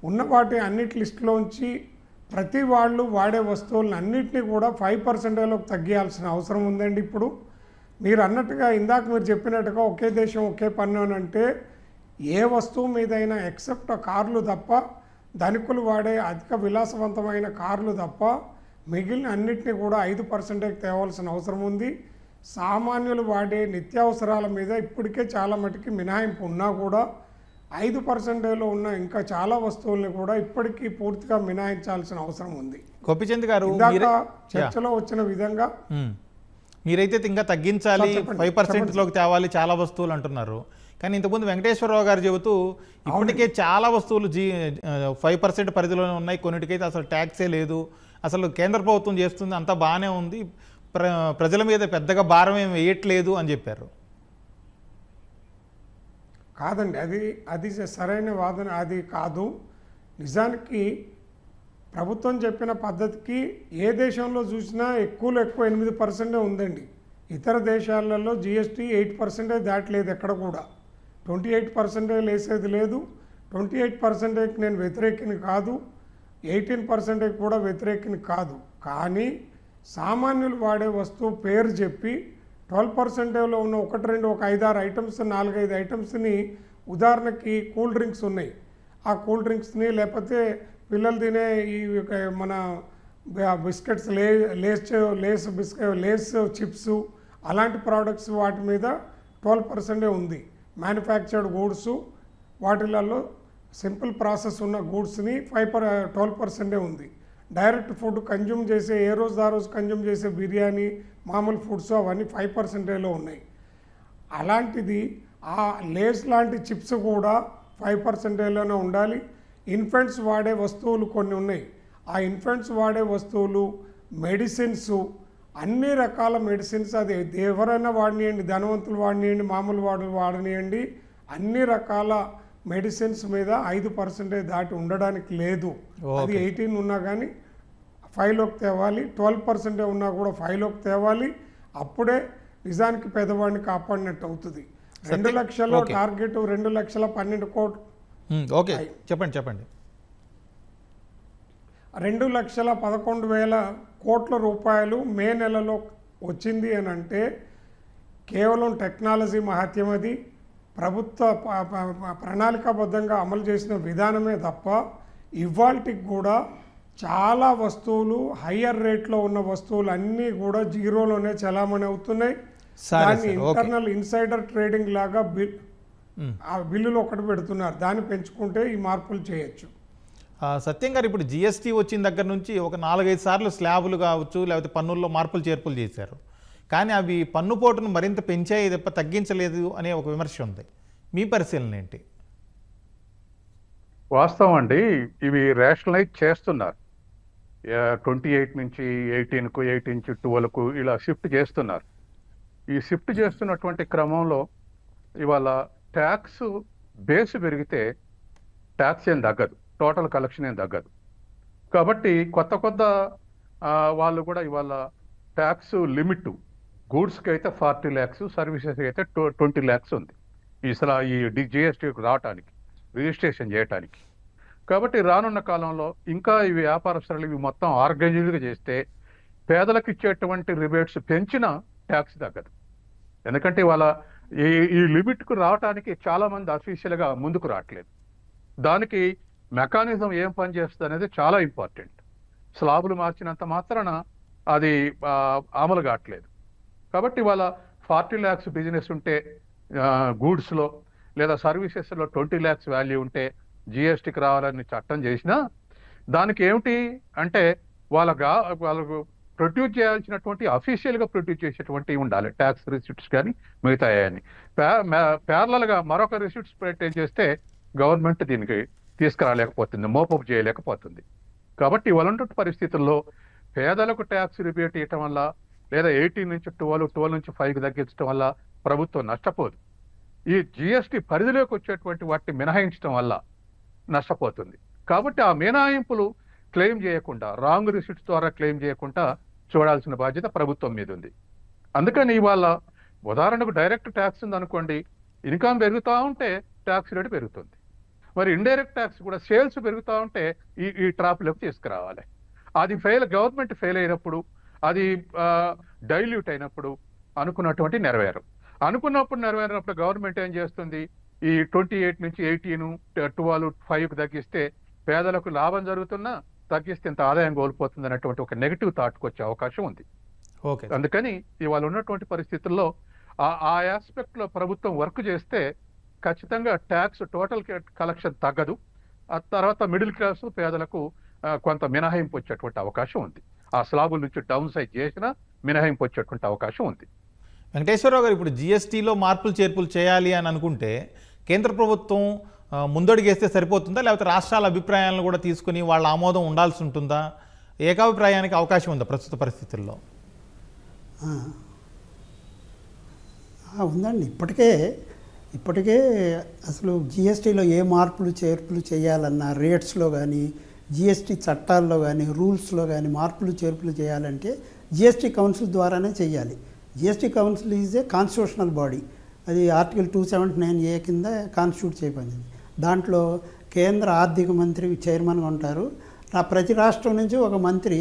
ఉన్న వాటి అన్నిటి లిస్టులోంచి ప్రతి వాళ్ళు వాడే వస్తువులను అన్నింటినీ కూడా 5%లోకి తగ్గియాల్సిన అవసరం ఉందండి. ఇప్పుడు మీరు అన్నట్టుగా ఇందాక మీరు చెప్పినట్టుగా ఒకే దేశం ఒకే పన్ను అని అంటే ఏ వస్తువు మీదైనా ఎక్సెప్ట్ కార్లు తప్ప, ధనికులు వాడే అధిక విలాసవంతమైన కార్లు తప్ప మిగిలిన అన్నిటినీ కూడా 5%కి తేవాల్సిన అవసరం ఉంది. సామాన్యులు వాడే నిత్యావసరాల మీద ఇప్పటికే చాలా మటుకి మినహాయింపు ఉన్నా కూడా 5%లో ఉన్న ఇంకా చాలా వస్తువుల్ని కూడా ఇప్పటికీ పూర్తిగా మినహాయించాల్సిన అవసరం ఉంది.
గోపిచంద్ గారు,
ఇందాక చర్చలో వచ్చిన విధంగా
మీరైతే ఇంకా తగ్గించాలి, 5%లోకి తేవాలి చాలా వస్తువులు అంటున్నారు. కానీ ఇంతకుముందు వెంకటేశ్వరరావు గారు చెబుతూ ఇప్పటికే చాలా వస్తువులు 5% పరిధిలోనే ఉన్నాయి, కొన్నిటికైతే అసలు ట్యాక్సే లేదు, అసలు కేంద్ర ప్రభుత్వం చేస్తుంది అంతా బాగానే ఉంది, ప్రజల మీద పెద్దగా భారం ఏం వేయట్లేదు అని చెప్పారు.
కాదండి, అది సరైన వాదన అది కాదు. నిజానికి ప్రభుత్వం చెప్పిన పద్ధతికి ఏ దేశంలో చూసినా ఎక్కువలో ఎక్కువ 8% ఉందండి. ఇతర దేశాలలో జిఎస్టీ 8% దాటలేదు, ఎక్కడ కూడా 28% వేసేది లేదు. 28%కి నేను వ్యతిరేకిని కాదు, 18% కూడా వ్యతిరేకిని కాదు. కానీ సామాన్యులు వాడే వస్తువు పేరు చెప్పి 12%లో ఉన్న 1, 2, 1, 5, 6 ఐటమ్స్ 4, 5 ఐటమ్స్ని, ఉదాహరణకి కూల్ డ్రింక్స్ ఉన్నాయి, ఆ కూల్ డ్రింక్స్ని లేకపోతే పిల్లలు తినే ఈ మన బిస్కెట్స్ లేస్ చిప్స్ అలాంటి ప్రోడక్ట్స్ వాటి మీద 12% ఉంది. మ్యానుఫ్యాక్చర్డ్ గూడ్స్ వాటిలలో సింపుల్ ప్రాసెస్ ఉన్న గూడ్స్ని 12% ఉంది. డైరెక్ట్ ఫుడ్ కన్జ్యూమ్ చేసే ఏ రోజు ఆ రోజు కన్జ్యూమ్ చేసే బిర్యానీ మామూలు ఫుడ్స్ అవన్నీ 5%లో ఉన్నాయి. అలాంటిది ఆ లేస్ లాంటి చిప్స్ కూడా 5%లోనే ఉండాలి. ఇన్ఫెంట్స్ వాడే వస్తువులు కొన్ని ఉన్నాయి, ఆ ఇన్ఫెంట్స్ వాడే వస్తువులు, మెడిసిన్స్, అన్ని రకాల మెడిసిన్స్, అది ఎవరైనా వాడినియండి, ధనవంతులు వాడినియండి, మామూలు వాడు వాడనియండి, అన్ని రకాల మెడిసిన్స్ మీద 5% దాటి ఉండడానికి లేదు. అది 18 ఉన్నా కానీ 5లోకి తేవాలి, 12% ఉన్నా కూడా 5లోకి తేవాలి. అప్పుడే నిజానికి పేదవాడిని కాపాడినట్టు అవుతుంది. 2 లక్షల టార్గెట్ 2,12,000 కోట్లు.
ఓకే, చెప్పండి.
2,11,000 కోట్ల రూపాయలు మే నెలలో వచ్చింది అని అంటే కేవలం టెక్నాలజీ మహత్యం, అది ప్రభుత్వ ప్రణాళికాబద్ధంగా అమలు చేసిన విధానమే తప్ప ఇవాల్టికి కూడా చాలా వస్తువులు హయ్యర్ రేట్లో ఉన్న వస్తువులు అన్నీ కూడా జీరోలోనే చలామణి అవుతున్నాయి. దాన్ని ఇంటర్నల్ ఇన్సైడర్ ట్రేడింగ్ లాగా ఆ బిల్లులు ఒకటి పెడుతున్నారు, దాన్ని పెంచుకుంటే ఈ మార్పులు చేయొచ్చు.
సత్యం గారు, ఇప్పుడు జిఎస్టీ వచ్చిన దగ్గర నుంచి ఒక 4-5 సార్లు స్లాబులు కావచ్చు లేకపోతే పన్నుల్లో మార్పులు చేర్పులు చేశారు, కానీ అవి పన్నుపోటును మరింత పెంచాయి తప్ప తగ్గించలేదు అనే ఒక విమర్శ ఉంది. మీ పరిశీలన ఏంటి?
వాస్తవం అండి, ఇవి రేషనలైజ్ చేస్తున్నారు. 28 నుంచి 18కు, 18 నుంచి 12కు ఇలా షిఫ్ట్ చేస్తున్నారు. ఈ షిఫ్ట్ చేస్తున్నటువంటి క్రమంలో ఇవాళ ట్యాక్స్ బేస్ పెరిగితే ట్యాక్స్ ఏం తగ్గదు, టోటల్ కలెక్షన్ ఏం తగ్గదు. కాబట్టి కొత్త కొత్త వాళ్ళు కూడా ఇవాళ ట్యాక్స్ లిమిట్ గూడ్స్కి అయితే 40 lakhs, సర్వీసెస్కి అయితే 20 lakhs ఉంది ఈ జిఎస్టీ రావటానికి, రిజిస్ట్రేషన్ చేయటానికి. కాబట్టి రానున్న కాలంలో ఇంకా ఈ వ్యాపారస్తులు ఇవి మొత్తం ఆర్గనైజ్డ్గా చేస్తే పేదలకు ఇచ్చేటువంటి రిబేట్స్ పెంచిన ట్యాక్స్ తగ్గదు. ఎందుకంటే ఇవాళ ఈ లిమిట్కు రావడానికి చాలా మంది అఫీషియల్గా ముందుకు రావట్లేదు. దానికి మెకానిజం ఏం పనిచేస్తుంది అనేది చాలా ఇంపార్టెంట్. స్లాబులు మార్చినంత మాత్రాన అది అమలు కావట్లేదు. కాబట్టి ఇవాళ 40 lakhs బిజినెస్ ఉంటే గూడ్స్లో లేదా సర్వీసెస్లో 20 lakhs వాల్యూ ఉంటే జిఎస్టీకి రావాలని చట్టం చేసినా దానికి ఏమిటి అంటే వాళ్ళకు ప్రొడ్యూస్ చేయాల్సినటువంటి అఫీషియల్గా ప్రొడ్యూస్ చేసేటువంటి ఉండాలి ట్యాక్స్ రిసిప్ట్స్ కానీ మిగతా అని. ప్యారలల్గా మరొక రిసిప్ట్స్ మెయింటైన్ చేస్తే గవర్నమెంట్ దీనికి తీసుకురాలేకపోతుంది, మోపప్ చేయలేకపోతుంది. కాబట్టి ఇవాళ పరిస్థితుల్లో పేదలకు ట్యాక్స్ రిబేట్ ఇవ్వటం వల్ల లేదా 18 నుంచి 12 నుంచి 5కి తగ్గించడం వల్ల ప్రభుత్వం నష్టపోదు. ఈ జిఎస్టీ పరిధిలోకి వచ్చేటువంటి వాటిని మినహాయించడం వల్ల నష్టపోతుంది. కాబట్టి ఆ మినహాయింపులు క్లెయిమ్ చేయకుండా, రాంగ్ రిసిప్ట్స్ ద్వారా క్లెయిమ్ చేయకుండా చూడాల్సిన బాధ్యత ప్రభుత్వం మీద ఉంది. అందుకని ఇవాళ ఉదాహరణకు డైరెక్ట్ ట్యాక్స్ ఉందనుకోండి, ఇన్కమ్ పెరుగుతూ ఉంటే ట్యాక్స్ రేటు పెరుగుతుంది. మరి ఇండైరెక్ట్ ట్యాక్స్ కూడా సేల్స్ పెరుగుతూ ఉంటే ఈ ట్రాప్లోకి తీసుకురావాలి. అది గవర్నమెంట్ ఫెయిల్ అయినప్పుడు, అది డైల్యూట్ అయినప్పుడు అనుకున్నటువంటి అనుకున్నప్పుడు నెరవేరినప్పుడు గవర్నమెంట్ ఏం చేస్తుంది, ఈ 28 నుంచి 18, 12, 5కి తగ్గిస్తే పేదలకు లాభం జరుగుతున్నా తగ్గిస్తే ఇంత ఆదాయం కోల్పోతుంది అన్నటువంటి ఒక నెగిటివ్ థాట్కి వచ్చే అవకాశం ఉంది. అందుకని ఇవాళ ఉన్నటువంటి పరిస్థితుల్లో ఆ ఆస్పెక్ట్లో ప్రభుత్వం వర్క్ చేస్తే ఖచ్చితంగా ట్యాక్స్ టోటల్ కలెక్షన్ తగ్గదు. ఆ తర్వాత మిడిల్ క్లాస్ పేదలకు కొంత మినహాయింపు వచ్చేటువంటి అవకాశం ఉంది. ఆ స్లాబుల నుంచి డౌన్ సైజ్ చేసినా మినహాయింపు వచ్చేటువంటి అవకాశం ఉంది.
వెంకటేశ్వరరావు గారు, ఇప్పుడు జిఎస్టీలో మార్పులు చేర్పులు చేయాలి అని అనుకుంటే కేంద్ర ప్రభుత్వం ముందడుగేస్తే సరిపోతుందా, లేకపోతే రాష్ట్రాల అభిప్రాయాలను కూడా తీసుకుని వాళ్ళ ఆమోదం ఉండాల్సి ఉంటుందా? ఏకాభిప్రాయానికి అవకాశం ఉందా ప్రస్తుత పరిస్థితుల్లో?
ఉందండి. ఇప్పటికే అసలు జిఎస్టీలో ఏ మార్పులు చేర్పులు చేయాలన్నా, రేట్స్లో కానీ, జిఎస్టీ చట్టాల్లో కానీ, రూల్స్లో కానీ మార్పులు చేర్పులు చేయాలంటే జిఎస్టీ కౌన్సిల్ ద్వారానే చేయాలి. GST council is a constitutional body. అది ఆర్టికల్ 279A కింద కాన్స్టిట్యూట్ చేయబడింది. దాంట్లో కేంద్ర ఆర్థిక మంత్రి చైర్మన్గా ఉంటారు. ప్రతి రాష్ట్రం నుంచి ఒక మంత్రి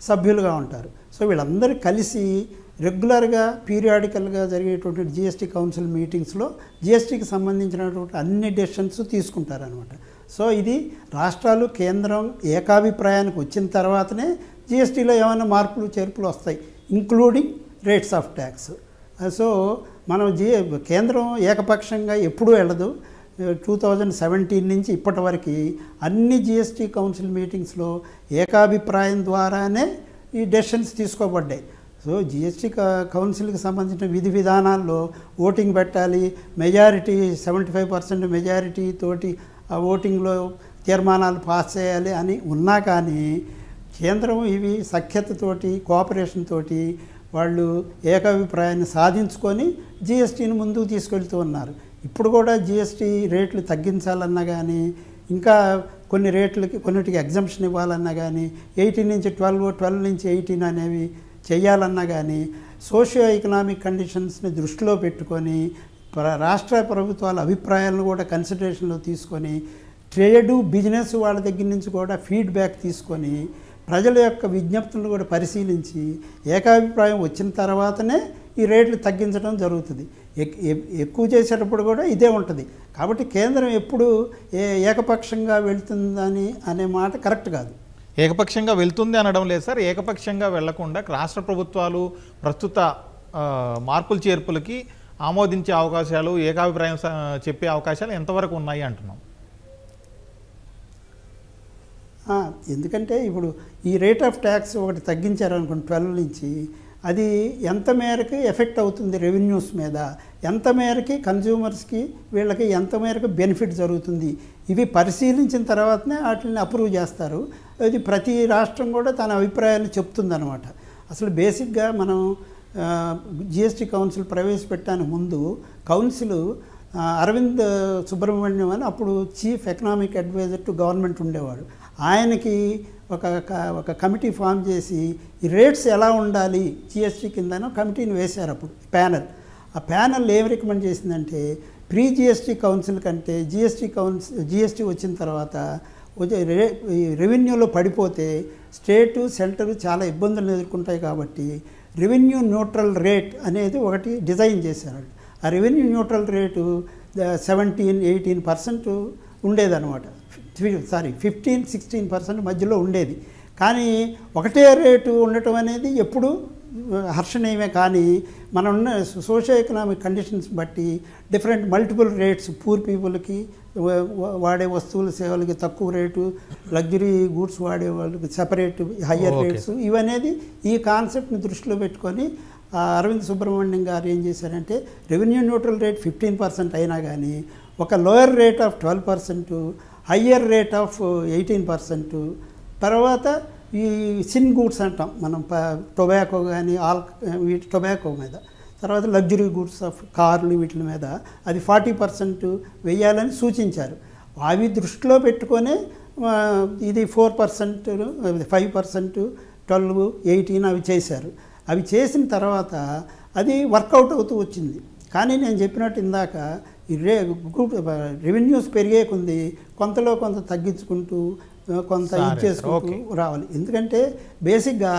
సభ్యులుగా ఉంటారు. సో వీళ్ళందరూ కలిసి రెగ్యులర్గా పీరియాడికల్గా జరిగేటువంటి జిఎస్టీ కౌన్సిల్ మీటింగ్స్లో జిఎస్టీకి సంబంధించినటువంటి అన్ని డెసిషన్స్ తీసుకుంటారనమాట. సో ఇది రాష్ట్రాలు కేంద్రం ఏకాభిప్రాయానికి వచ్చిన తర్వాతనే జిఎస్టీలో ఏమైనా మార్పులు చేర్పులు వస్తాయి, including rates of tax. So మనం కేంద్రం ఏకపక్షంగా ఎప్పుడూ వెళ్ళదు. 2017 నుంచి ఇప్పటి వరకు అన్ని జిఎస్టీ కౌన్సిల్ మీటింగ్స్లో ఏకాభిప్రాయం ద్వారానే ఈ డెసిషన్స్ తీసుకోబడ్డాయి. సో జిఎస్టీ కౌన్సిల్కి సంబంధించిన విధి విధానాల్లో ఓటింగ్ పెట్టాలి, మెజారిటీ 75% మెజారిటీ తోటి ఆ ఓటింగ్లో తీర్మానాలు పాస్ చేయాలి అని ఉన్నా కానీ కేంద్రం ఇవి సఖ్యతతోటి, కోఆపరేషన్ తోటి వాళ్ళు ఏకాభిప్రాయాన్ని సాధించుకొని జిఎస్టీని ముందుకు తీసుకెళ్తూ ఉన్నారు. ఇప్పుడు కూడా జిఎస్టీ రేట్లు తగ్గించాలన్నా కానీ, ఇంకా కొన్ని రేట్లకి కొన్నిటికి ఎగ్జంప్షన్ ఇవ్వాలన్నా కానీ, 18 నుంచి 12, 12 నుంచి 18 అనేవి చేయాలన్నా కానీ సోషియో ఎకనామిక్ కండిషన్స్ని దృష్టిలో పెట్టుకొని రాష్ట్ర ప్రభుత్వాల అభిప్రాయాలను కూడా కన్సిడరేషన్లో తీసుకొని ట్రేడు, బిజినెస్ వాళ్ళ దగ్గర నుంచి కూడా ఫీడ్బ్యాక్ తీసుకొని ప్రజల యొక్క విజ్ఞప్తులను కూడా పరిశీలించి ఏకాభిప్రాయం వచ్చిన తర్వాతనే ఈ రేట్లు తగ్గించడం జరుగుతుంది. ఎక్కువ చేసేటప్పుడు కూడా ఇదే ఉంటుంది. కాబట్టి కేంద్రం ఎప్పుడు ఏకపక్షంగా వెళ్తుందని అనే మాట కరెక్ట్ కాదు.
ఏకపక్షంగా వెళ్తుంది అనడం లేదు సార్. ఏకపక్షంగా వెళ్లకుండా రాష్ట్ర ప్రభుత్వాలు ప్రస్తుత మార్పులు చేర్పులకి ఆమోదించే అవకాశాలు, ఏకాభిప్రాయం చెప్పే అవకాశాలు ఎంతవరకు ఉన్నాయి అంటున్నాం.
ఎందుకంటే ఇప్పుడు ఈ రేట్ ఆఫ్ ట్యాక్స్ ఒకటి తగ్గించారనుకోండి 12 నుంచి, అది ఎంత మేరకు ఎఫెక్ట్ అవుతుంది రెవెన్యూస్ మీద, ఎంత మేరకి కన్జ్యూమర్స్కి వీళ్ళకి ఎంత మేరకు బెనిఫిట్ జరుగుతుంది, ఇవి పరిశీలించిన తర్వాతనే వాటిని అప్రూవ్ చేస్తారు. అది ప్రతి రాష్ట్రం కూడా తన అభిప్రాయాన్ని చెప్తుందన్నమాట. అసలు బేసిక్గా మనం జిఎస్టీ కౌన్సిల్ ప్రవేశపెట్టడానికి ముందు కౌన్సిల్ అరవింద్ సుబ్రహ్మణ్యం అని అప్పుడు chief economic adviser to government ఉండేవాడు. ఆయనకి ఒక కమిటీ ఫామ్ చేసి ఈ రేట్స్ ఎలా ఉండాలి జిఎస్టీ కిందనో కమిటీని వేశారు అప్పుడు ప్యానెల్. ఆ ప్యానెల్ ఏం రికమెండ్ చేసిందంటే ప్రీ జిఎస్టీ కౌన్సిల్ కంటే జిఎస్టీ వచ్చిన తర్వాత రెవెన్యూలో పడిపోతే స్టేటు సెంటర్ చాలా ఇబ్బందులు ఎదుర్కొంటాయి కాబట్టి రెవెన్యూ న్యూట్రల్ రేట్ అనేది ఒకటి డిజైన్ చేశారు. ఆ రెవెన్యూ న్యూట్రల్ రేటు 17-18% ఉండేదన్నమాట. 15-16% మధ్యలో ఉండేది. కానీ ఒకటే రేటు ఉండటం అనేది ఎప్పుడు హర్షణీయమే. కానీ మనం ఉన్న సోషల్ ఎకనామిక్ కండిషన్స్ బట్టి డిఫరెంట్ మల్టిపుల్ రేట్స్, పూర్ పీపుల్కి వాడే వస్తువులు సేవలకి తక్కువ రేటు, లగ్జరీ గూడ్స్ వాడే వాళ్ళకి సెపరేట్ హయ్యర్ రేట్స్, ఇవనేది ఈ కాన్సెప్ట్ని దృష్టిలో పెట్టుకొని అరవింద్ సుబ్రహ్మణ్యం గారు ఏం చేశారంటే రెవెన్యూ న్యూట్రల్ రేట్ 15% అయినా కానీ ఒక lower rate of 12%, higher rate of 18%, తర్వాత ఈ సిన్ గూడ్స్ అంటాం మనం టొబాకో కానీ వీటి టొబాకో మీద, తర్వాత లగ్జరీ గూడ్స్ ఆఫ్ కార్లు వీటి మీద అది 40% వేయాలని సూచించారు. అవి దృష్టిలో పెట్టుకొని ఇది 4%, 5%, 12, 18 అవి చేశారు. అవి చేసిన తర్వాత అది వర్కౌట్ అవుతూ వచ్చింది. కానీ నేను చెప్పినట్టు ఇందాక ఈ రెవెన్యూస్ పెరిగే కొంది కొంతలో కొంత తగ్గించుకుంటూ కొంత ఇది చేసుకుంటూ రావాలి. ఎందుకంటే బేసిక్గా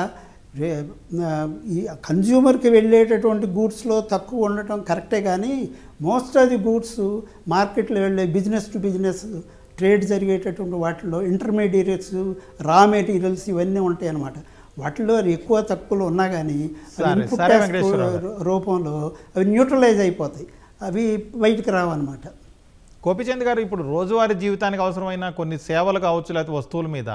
ఈ కన్జ్యూమర్కి వెళ్ళేటటువంటి గూడ్స్లో తక్కువ ఉండటం కరెక్టే, కానీ మోస్ట్ ఆఫ్ ది గూడ్స్ మార్కెట్లో వెళ్ళే బిజినెస్ టు బిజినెస్ ట్రేడ్ జరిగేటటువంటి వాటిలో ఇంటర్మీడియట్స్, రా మెటీరియల్స్ ఇవన్నీ ఉంటాయి అన్నమాట. వాటిలో ఎక్కువ తక్కువలో ఉన్నా కానీ ఇన్పుట్ ట్యాక్స్ రూపంలో అవి న్యూట్రలైజ్ అయిపోతాయి, అవి బయటికి రావన్నమాట.
గోపిచంద్ గారు, ఇప్పుడు రోజువారీ జీవితానికి అవసరమైన కొన్ని సేవలు కావచ్చు లేకపోతే వస్తువుల మీద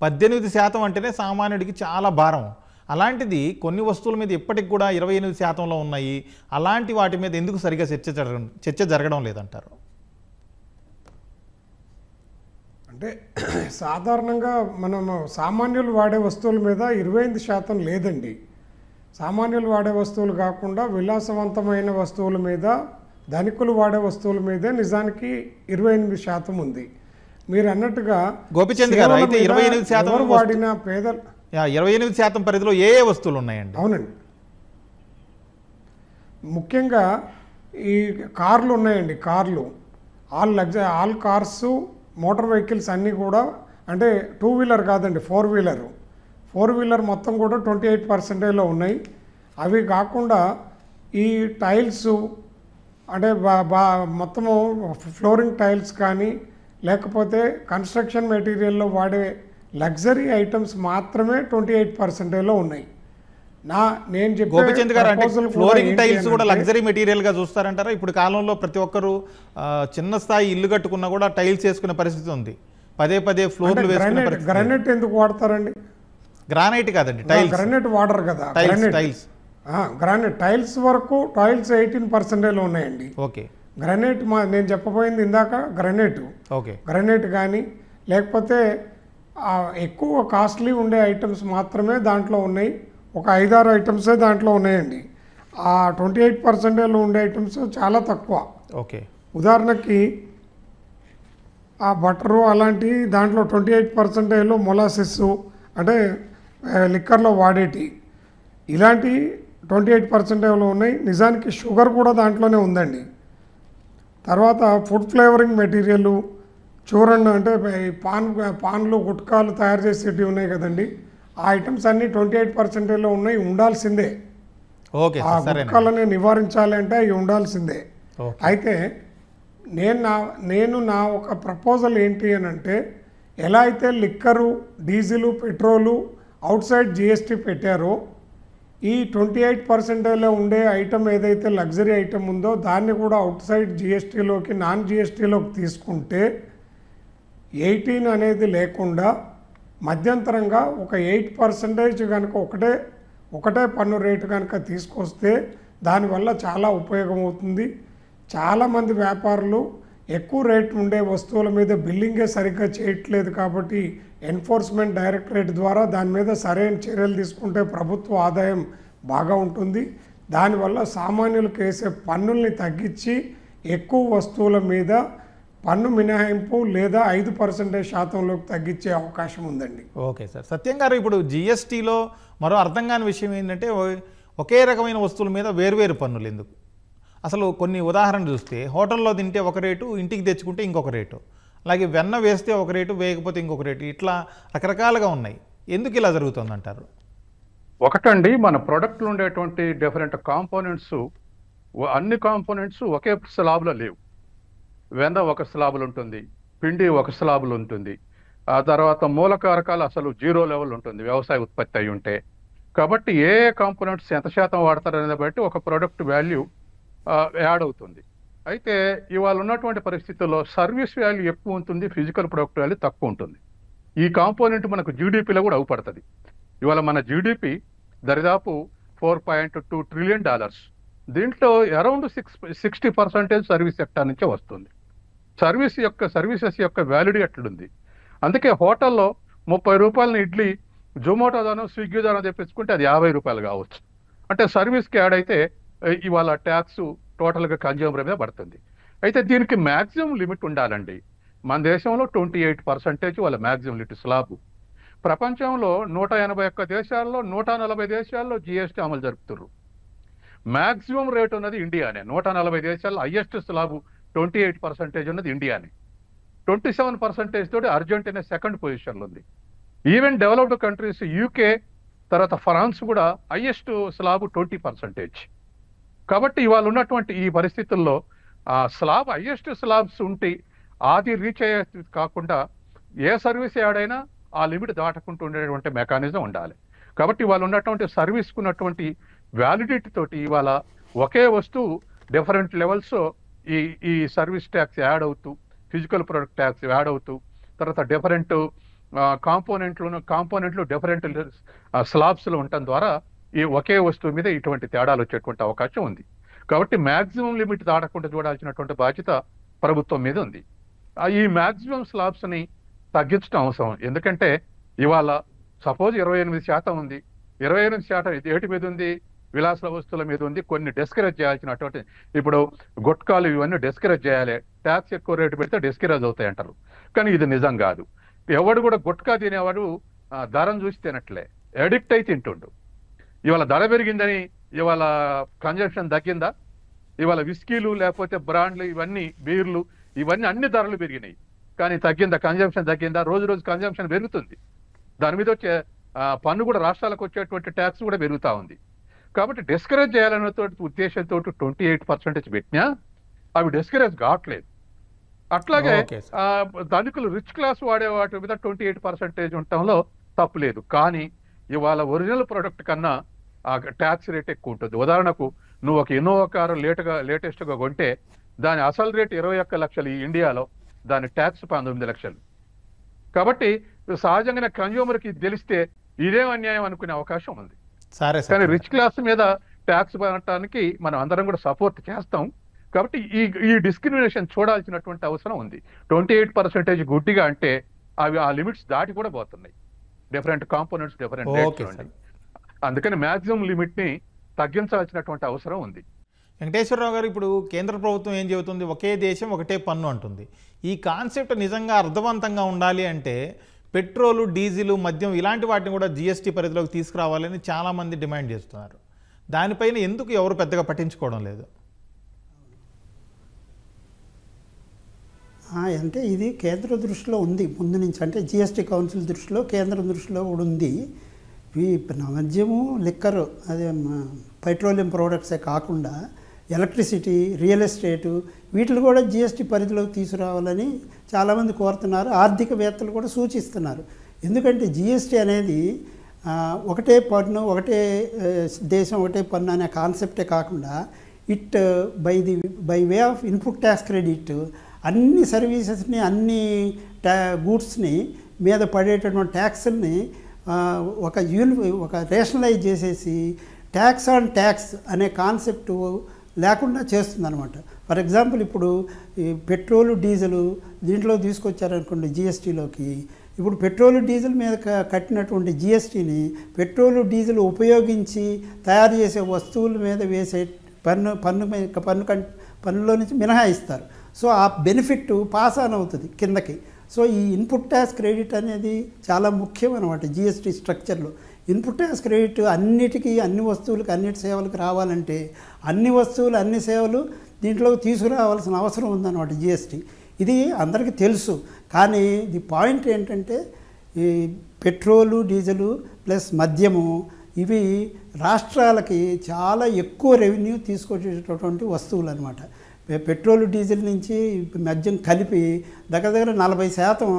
18% అంటేనే సామాన్యుడికి చాలా భారం. అలాంటిది కొన్ని వస్తువుల మీద ఇప్పటికి కూడా 28%లో ఉన్నాయి. అలాంటి వాటి మీద ఎందుకు సరిగా చర్చ జరగడం లేదంటారు?
అంటే సాధారణంగా మనము సామాన్యులు వాడే వస్తువుల మీద 28% లేదండి. సామాన్యులు వాడే వస్తువులు కాకుండా విలాసవంతమైన వస్తువుల మీద, ధనికులు వాడే వస్తువుల మీదే నిజానికి 28% ఉంది. మీరు అన్నట్టుగా
గోపిచంద్ గారు, అయితే 28%
వాడిన పేదలు
28% పరిధిలో ఏ ఏ వస్తువులు ఉన్నాయండి?
అవునండి, ముఖ్యంగా ఈ కార్లు ఉన్నాయండి. కార్లు ఆల్ కార్స్, మోటార్ వెహికల్స్ అన్నీ కూడా, అంటే 2 వీలర్ కాదండి, 4 వీలర్. 4 వీలర్ మొత్తం కూడా 28%లో ఉన్నాయి. అవి కాకుండా ఈ టైల్స్, అంటే మొత్తము ఫ్లోరింగ్ టైల్స్ కానీ లేకపోతే కన్స్ట్రక్షన్ మెటీరియల్లో వాడే లగ్జరీ ఐటమ్స్ మాత్రమే 28%లో ఉన్నాయి. నేను
గోపిచంద్ గారు, అంటే ఫ్లోరింగ్ టైల్స్ కూడా లగ్జరీ మెటీరియల్ గా చూస్తారంటారా? ఇప్పుడు కాలంలో ప్రతి ఒక్కరు చిన్న స్థాయి ఇల్లు కట్టుకున్నా కూడా టైల్స్ వేసుకునే పరిస్థితి ఉంది. పదే ఫ్లోర్లు వేసుకునే పరిస్థితి.
గ్రానైట్ ఎందుకు వాడతారండి?
గ్రానైట్ కాదండి, టైల్స్.
గ్రానైట్ వాడరు కదా.
టైల్స్
గ్రానైట్ టైల్స్ వరకు టైల్స్ 18%లో ఉన్నాయండి.
ఓకే.
గ్రానైట్ నేను చెప్పబోయింది ఇందాక గ్రానైట్.
ఓకే.
గ్రానైట్ కానీ లేకపోతే ఎక్కువ కాస్ట్లీ ఉండే ఐటమ్స్ మాత్రమే దాంట్లో ఉన్నాయి. ఒక 5-6 ఐటమ్సే దాంట్లో ఉన్నాయండి. ఆ 28%లో ఉండే ఐటమ్స్ చాలా తక్కువ.
ఓకే.
ఉదాహరణకి ఆ బటరు అలాంటి దాంట్లో 28%లో మొలాసిస్, అంటే లిక్కర్లో వాడేటి, ఇలాంటి 28%లో ఉన్నాయి. నిజానికి షుగర్ కూడా దాంట్లోనే ఉందండి. తర్వాత ఫుడ్ ఫ్లేవరింగ్ మెటీరియల్, చూరన్, అంటే పాన్లు గుట్కాలు తయారు చేసేటివి ఉన్నాయి కదండి, ఆ ఐటమ్స్ అన్నీ 28%లో ఉన్నాయి. ఉండాల్సిందే.
ఓకే.
ఆ గుట్కాలని నివారించాలి అంటే అవి ఉండాల్సిందే. అయితే నేను నా ఒక ప్రపోజల్ ఏంటి అని అంటే, ఎలా అయితే liquor, diesel, petrol out side GST పెట్టారో, ఈ 28%లో ఉండే ఐటమ్ ఏదైతే లగ్జరీ ఐటమ్ ఉందో దాన్ని కూడా అవుట్ సైడ్ జిఎస్టీలోకి, నాన్ జిఎస్టీలోకి తీసుకుంటే 18 అనేది లేకుండా మధ్యంతరంగా ఒక 8% కనుక ఒకటే పన్ను రేటు కనుక తీసుకొస్తే దానివల్ల చాలా ఉపయోగం అవుతుంది. చాలామంది వ్యాపారులు ఎక్కువ రేటు ఉండే వస్తువుల మీద బిల్లింగే సరిగ్గా చేయట్లేదు కాబట్టి ఎన్ఫోర్స్మెంట్ డైరెక్టరేట్ ద్వారా దాని మీద సరైన చర్యలు తీసుకుంటే ప్రభుత్వ ఆదాయం బాగా ఉంటుంది. దానివల్ల సామాన్యులకు వేసే పన్నుల్ని తగ్గించి ఎక్కువ వస్తువుల మీద పన్ను మినహాయింపు లేదా 5% శాతంలోకి తగ్గించే అవకాశం ఉందండి.
Okay sir. సత్యం గారు, ఇప్పుడు జిఎస్టీలో మరో అర్థం కాని విషయం ఏంటంటే ఒకే రకమైన వస్తువుల మీద వేర్వేరు పన్నులు ఎందుకు? అసలు కొన్ని ఉదాహరణలు చూస్తే హోటల్లో తింటే ఒక రేటు, ఇంటికి తెచ్చుకుంటే ఇంకొక రేటు, అలాగే వెన్న వేస్తే ఒక రేటు, వేయకపోతే ఇంకొక రేటు, ఇట్లా రకరకాలుగా ఉన్నాయి. ఎందుకు ఇలా జరుగుతుందంటారు?
ఒకటండి, మన ప్రోడక్ట్లో ఉండేటువంటి డిఫరెంట్ కాంపోనెంట్స్, అన్ని కాంపోనెంట్స్ ఒకే స్లాబ్లో లేవు. వెన్న ఒక స్లాబులు ఉంటుంది, పిండి ఒక స్లాబులు ఉంటుంది, ఆ తర్వాత మూలకారకాలు అసలు 0 లెవెల్ ఉంటుంది వ్యవసాయ ఉత్పత్తి అయి ఉంటే. కాబట్టి ఏ కాంపోనెంట్స్ ఎంత శాతం వాడతారనేది బట్టి ఒక ప్రోడక్ట్ వాల్యూ యాడ్ అవుతుంది. అయితే ఇవాళ ఉన్నటువంటి పరిస్థితుల్లో సర్వీస్ వాల్యూ ఎక్కువ ఉంటుంది, ఫిజికల్ ప్రొడక్ట్ వాల్యూ తక్కువ ఉంటుంది. ఈ కాంపోనెంట్ మనకు జీడిపిలో కూడా అవుపడుతుంది. ఇవాళ మన జీడిపి దరిదాపు $4.2 ట్రిలియన్. దీంట్లో అరౌండ్ 60% సర్వీస్ సెక్టార్ నుంచే వస్తుంది. సర్వీసెస్ యొక్క వ్యాలిడీ ఎట్లుంది. అందుకే హోటల్లో ₹30 ఇడ్లీ జొమాటో దానో స్విగ్గీ దానో తెప్పించుకుంటే అది ₹50 కావచ్చు. అంటే సర్వీస్కి యాడ్ అయితే ఇవాళ ట్యాక్స్ టోటల్గా కన్జ్యూమర్ మీద పడుతుంది. అయితే దీనికి మ్యాక్సిమం లిమిట్ ఉండాలండి. మన దేశంలో 28% వాళ్ళ మ్యాక్సిమం లిమిట్ స్లాబ్. ప్రపంచంలో 181 దేశాల్లో 140 దేశాల్లో జిఎస్టీ అమలు జరుపుతున్నారు. మ్యాక్సిమం రేట్ ఉన్నది ఇండియానే. 140 దేశాల్లో హైయెస్ట్ స్లాబ్ 28% ఉన్నది ఇండియానే. 27% తోటి అర్జెంటీనా సెకండ్ పొజిషన్లో ఉంది. ఈవెన్ డెవలప్డ్ కంట్రీస్ యూకే తర్వాత ఫ్రాన్స్ కూడా హైయెస్ట్ స్లాబ్ 20%. కాబట్టి ఇవాళ ఉన్నటువంటి ఈ పరిస్థితుల్లో స్లాబ్ హైయెస్ట్ స్లాబ్స్ ఉంటే అది రీచ్ అయ్యే కాకుండా ఏ సర్వీస్ యాడైనా ఆ లిమిట్ దాటకుంటూ ఉండేటువంటి మెకానిజం ఉండాలి. కాబట్టి ఇవాళ ఉన్నటువంటి సర్వీస్కు ఉన్నటువంటి వ్యాలిడిటీ తోటి ఇవాళ ఒకే వస్తువు డిఫరెంట్ లెవెల్స్ ఈ సర్వీస్ ట్యాక్స్ యాడ్ అవుతూ, ఫిజికల్ ప్రొడక్ట్ ట్యాక్స్ యాడ్ అవుతూ, తర్వాత డిఫరెంట్ కాంపోనెంట్లు డిఫరెంట్ స్లాబ్స్లో ఉండటం ద్వారా ఈ ఒకే వస్తువు మీద ఇటువంటి తేడాలు వచ్చేటువంటి అవకాశం ఉంది. కాబట్టి మ్యాక్సిమం లిమిట్ దాటకుండా చూడాల్సినటువంటి బాధ్యత ప్రభుత్వం మీద ఉంది. ఈ మ్యాక్సిమం స్లాబ్స్ని తగ్గించడం అవసరం. ఎందుకంటే ఇవాళ సపోజ్ 28% ఉంది, 28% ఏటి మీద ఉంది, విలాస వస్తువుల మీద ఉంది. కొన్ని డిస్కరేజ్ చేయాల్సినటువంటి, ఇప్పుడు గుట్కాలు ఇవన్నీ డిస్కరేజ్ చేయాలి, ట్యాక్స్ ఎక్కువ రేటు పెడితే డిస్కరేజ్ అవుతాయి అంటారు. కానీ ఇది నిజం కాదు. ఎవడు కూడా గుట్కా తినేవాడు ధరను చూసి తినట్లే, అడిక్ట్ అయి తింటుండు. ఇవాళ ధర పెరిగిందని ఇవాళ కన్జంప్షన్ తగ్గిందా? ఇవాళ విస్కీలు లేకపోతే బ్రాండ్లు ఇవన్నీ బీర్లు ఇవన్నీ అన్ని ధరలు పెరిగినాయి. కానీ తగ్గిందా? కన్జంప్షన్ తగ్గిందా? రోజు రోజు కన్జంప్షన్ పెరుగుతుంది. దాని మీద వచ్చే పన్ను కూడా, రాష్ట్రాలకు వచ్చేటువంటి ట్యాక్స్ కూడా పెరుగుతూ ఉంది. కాబట్టి డిస్కరేజ్ చేయాలనే ఉద్దేశంతో 28% పెట్టినా అవి డిస్కరేజ్ కావట్లేదు. అట్లాగే ధనికులు రిచ్ క్లాస్ వాడే వాటి మీద 28% ఉండటంలో తప్పులేదు. కానీ ఇవాళ ఒరిజినల్ ప్రోడక్ట్ కన్నా ట్యాక్స్ రేట్ ఎక్కువ ఉంటుంది. ఉదాహరణకు నువ్వు ఒక ఇన్నోవా కారు లేటెస్ట్గా కొంటే దాని అసలు రేట్ 21 లక్షలు ఈ ఇండియాలో, దాని ట్యాక్స్ 19 లక్షలు. కాబట్టి సహజంగానే కన్జ్యూమర్కి తెలిస్తే ఇదేం అన్యాయం అనుకునే అవకాశం ఉంది. కానీ రిచ్ క్లాస్ మీద ట్యాక్స్ పడటానికి మనం అందరం కూడా సపోర్ట్ చేస్తాం. కాబట్టి ఈ డిస్క్రిమినేషన్ చూడాల్సినటువంటి అవసరం ఉంది. 28% గుడ్డిగా అంటే అవి ఆ లిమిట్స్ దాటి కూడా పోతున్నాయి. డిఫరెంట్ కాంపోనెంట్స్ డిఫరెంట్ రేట్స్ ఉన్నాయి. అందుకని మ్యాక్సిమం లిమిట్ని తగ్గించాల్సినటువంటి అవసరం ఉంది.
వెంకటేశ్వరరావు గారు, ఇప్పుడు కేంద్ర ప్రభుత్వం ఏం చెబుతుంది? ఒకే దేశం ఒకటే పన్ను అంటుంది. ఈ కాన్సెప్ట్ నిజంగా అర్థవంతంగా ఉండాలి అంటే పెట్రోలు, డీజిల్, మద్యం ఇలాంటి వాటిని కూడా జిఎస్టీ పరిధిలోకి తీసుకురావాలని చాలామంది డిమాండ్ చేస్తున్నారు. దానిపైన ఎందుకు ఎవరు పెద్దగా పట్టించుకోవడం లేదు?
అంటే ఇది కేంద్ర దృష్టిలో ఉంది ముందు నుంచి. అంటే జిఎస్టీ కౌన్సిల్ దృష్టిలో, కేంద్రం దృష్టిలో కూడా ఉంది. మద్యము, లిక్కరు, అదే పెట్రోలియం ప్రోడక్ట్సే కాకుండా ఎలక్ట్రిసిటీ, రియల్ ఎస్టేటు వీటిని కూడా జిఎస్టీ పరిధిలోకి తీసుకురావాలని చాలామంది కోరుతున్నారు. ఆర్థికవేత్తలు కూడా సూచిస్తున్నారు. ఎందుకంటే జిఎస్టీ అనేది ఒకటే పన్ను, ఒకటే దేశం ఒకటే పన్ను అనే కాన్సెప్టే కాకుండా it by way of input tax credit అన్ని సర్వీసెస్ని, అన్ని గూడ్స్ని మీద పడేటటువంటి ట్యాక్స్ని ఒక రేషనలైజ్ చేసేసి ట్యాక్స్ ఆన్ ట్యాక్స్ అనే కాన్సెప్ట్ లేకుండా చేస్తుందన్నమాట. ఫర్ ఎగ్జాంపుల్ ఇప్పుడు ఈ పెట్రోలు, డీజిల్ దీంట్లో తీసుకొచ్చారనుకోండి జిఎస్టీలోకి. ఇప్పుడు పెట్రోలు, డీజిల్ మీద కట్టినటువంటి జిఎస్టీని పెట్రోలు, డీజిల్ ఉపయోగించి తయారు చేసే వస్తువుల మీద వేసే పన్నులో నుంచి మినహాయిస్తారు. సో ఆ బెనిఫిట్ పాస్ ఆన్ అవుతుంది కిందకి. సో ఈ ఇన్పుట్ ట్యాక్స్ క్రెడిట్ అనేది చాలా ముఖ్యం అనమాట జిఎస్టీ స్ట్రక్చర్లో. ఇన్పుట్ ట్యాక్స్ క్రెడిట్ అన్నిటికీ, అన్ని వస్తువులకు, అన్నిటి సేవలకు రావాలంటే అన్ని వస్తువులు, అన్ని సేవలు దీంట్లో తీసుకురావాల్సిన అవసరం ఉందన్నమాట జిఎస్టీ. ఇది అందరికీ తెలుసు. కానీ ది పాయింట్ ఏంటంటే ఈ పెట్రోలు, డీజిలు ప్లస్ మద్యము ఇవి రాష్ట్రాలకి చాలా ఎక్కువ రెవెన్యూ తీసుకొచ్చేటటువంటి వస్తువులు అనమాట. పెట్రోల్, డీజిల్ నుంచి మద్యం కలిపి దగ్గర 40%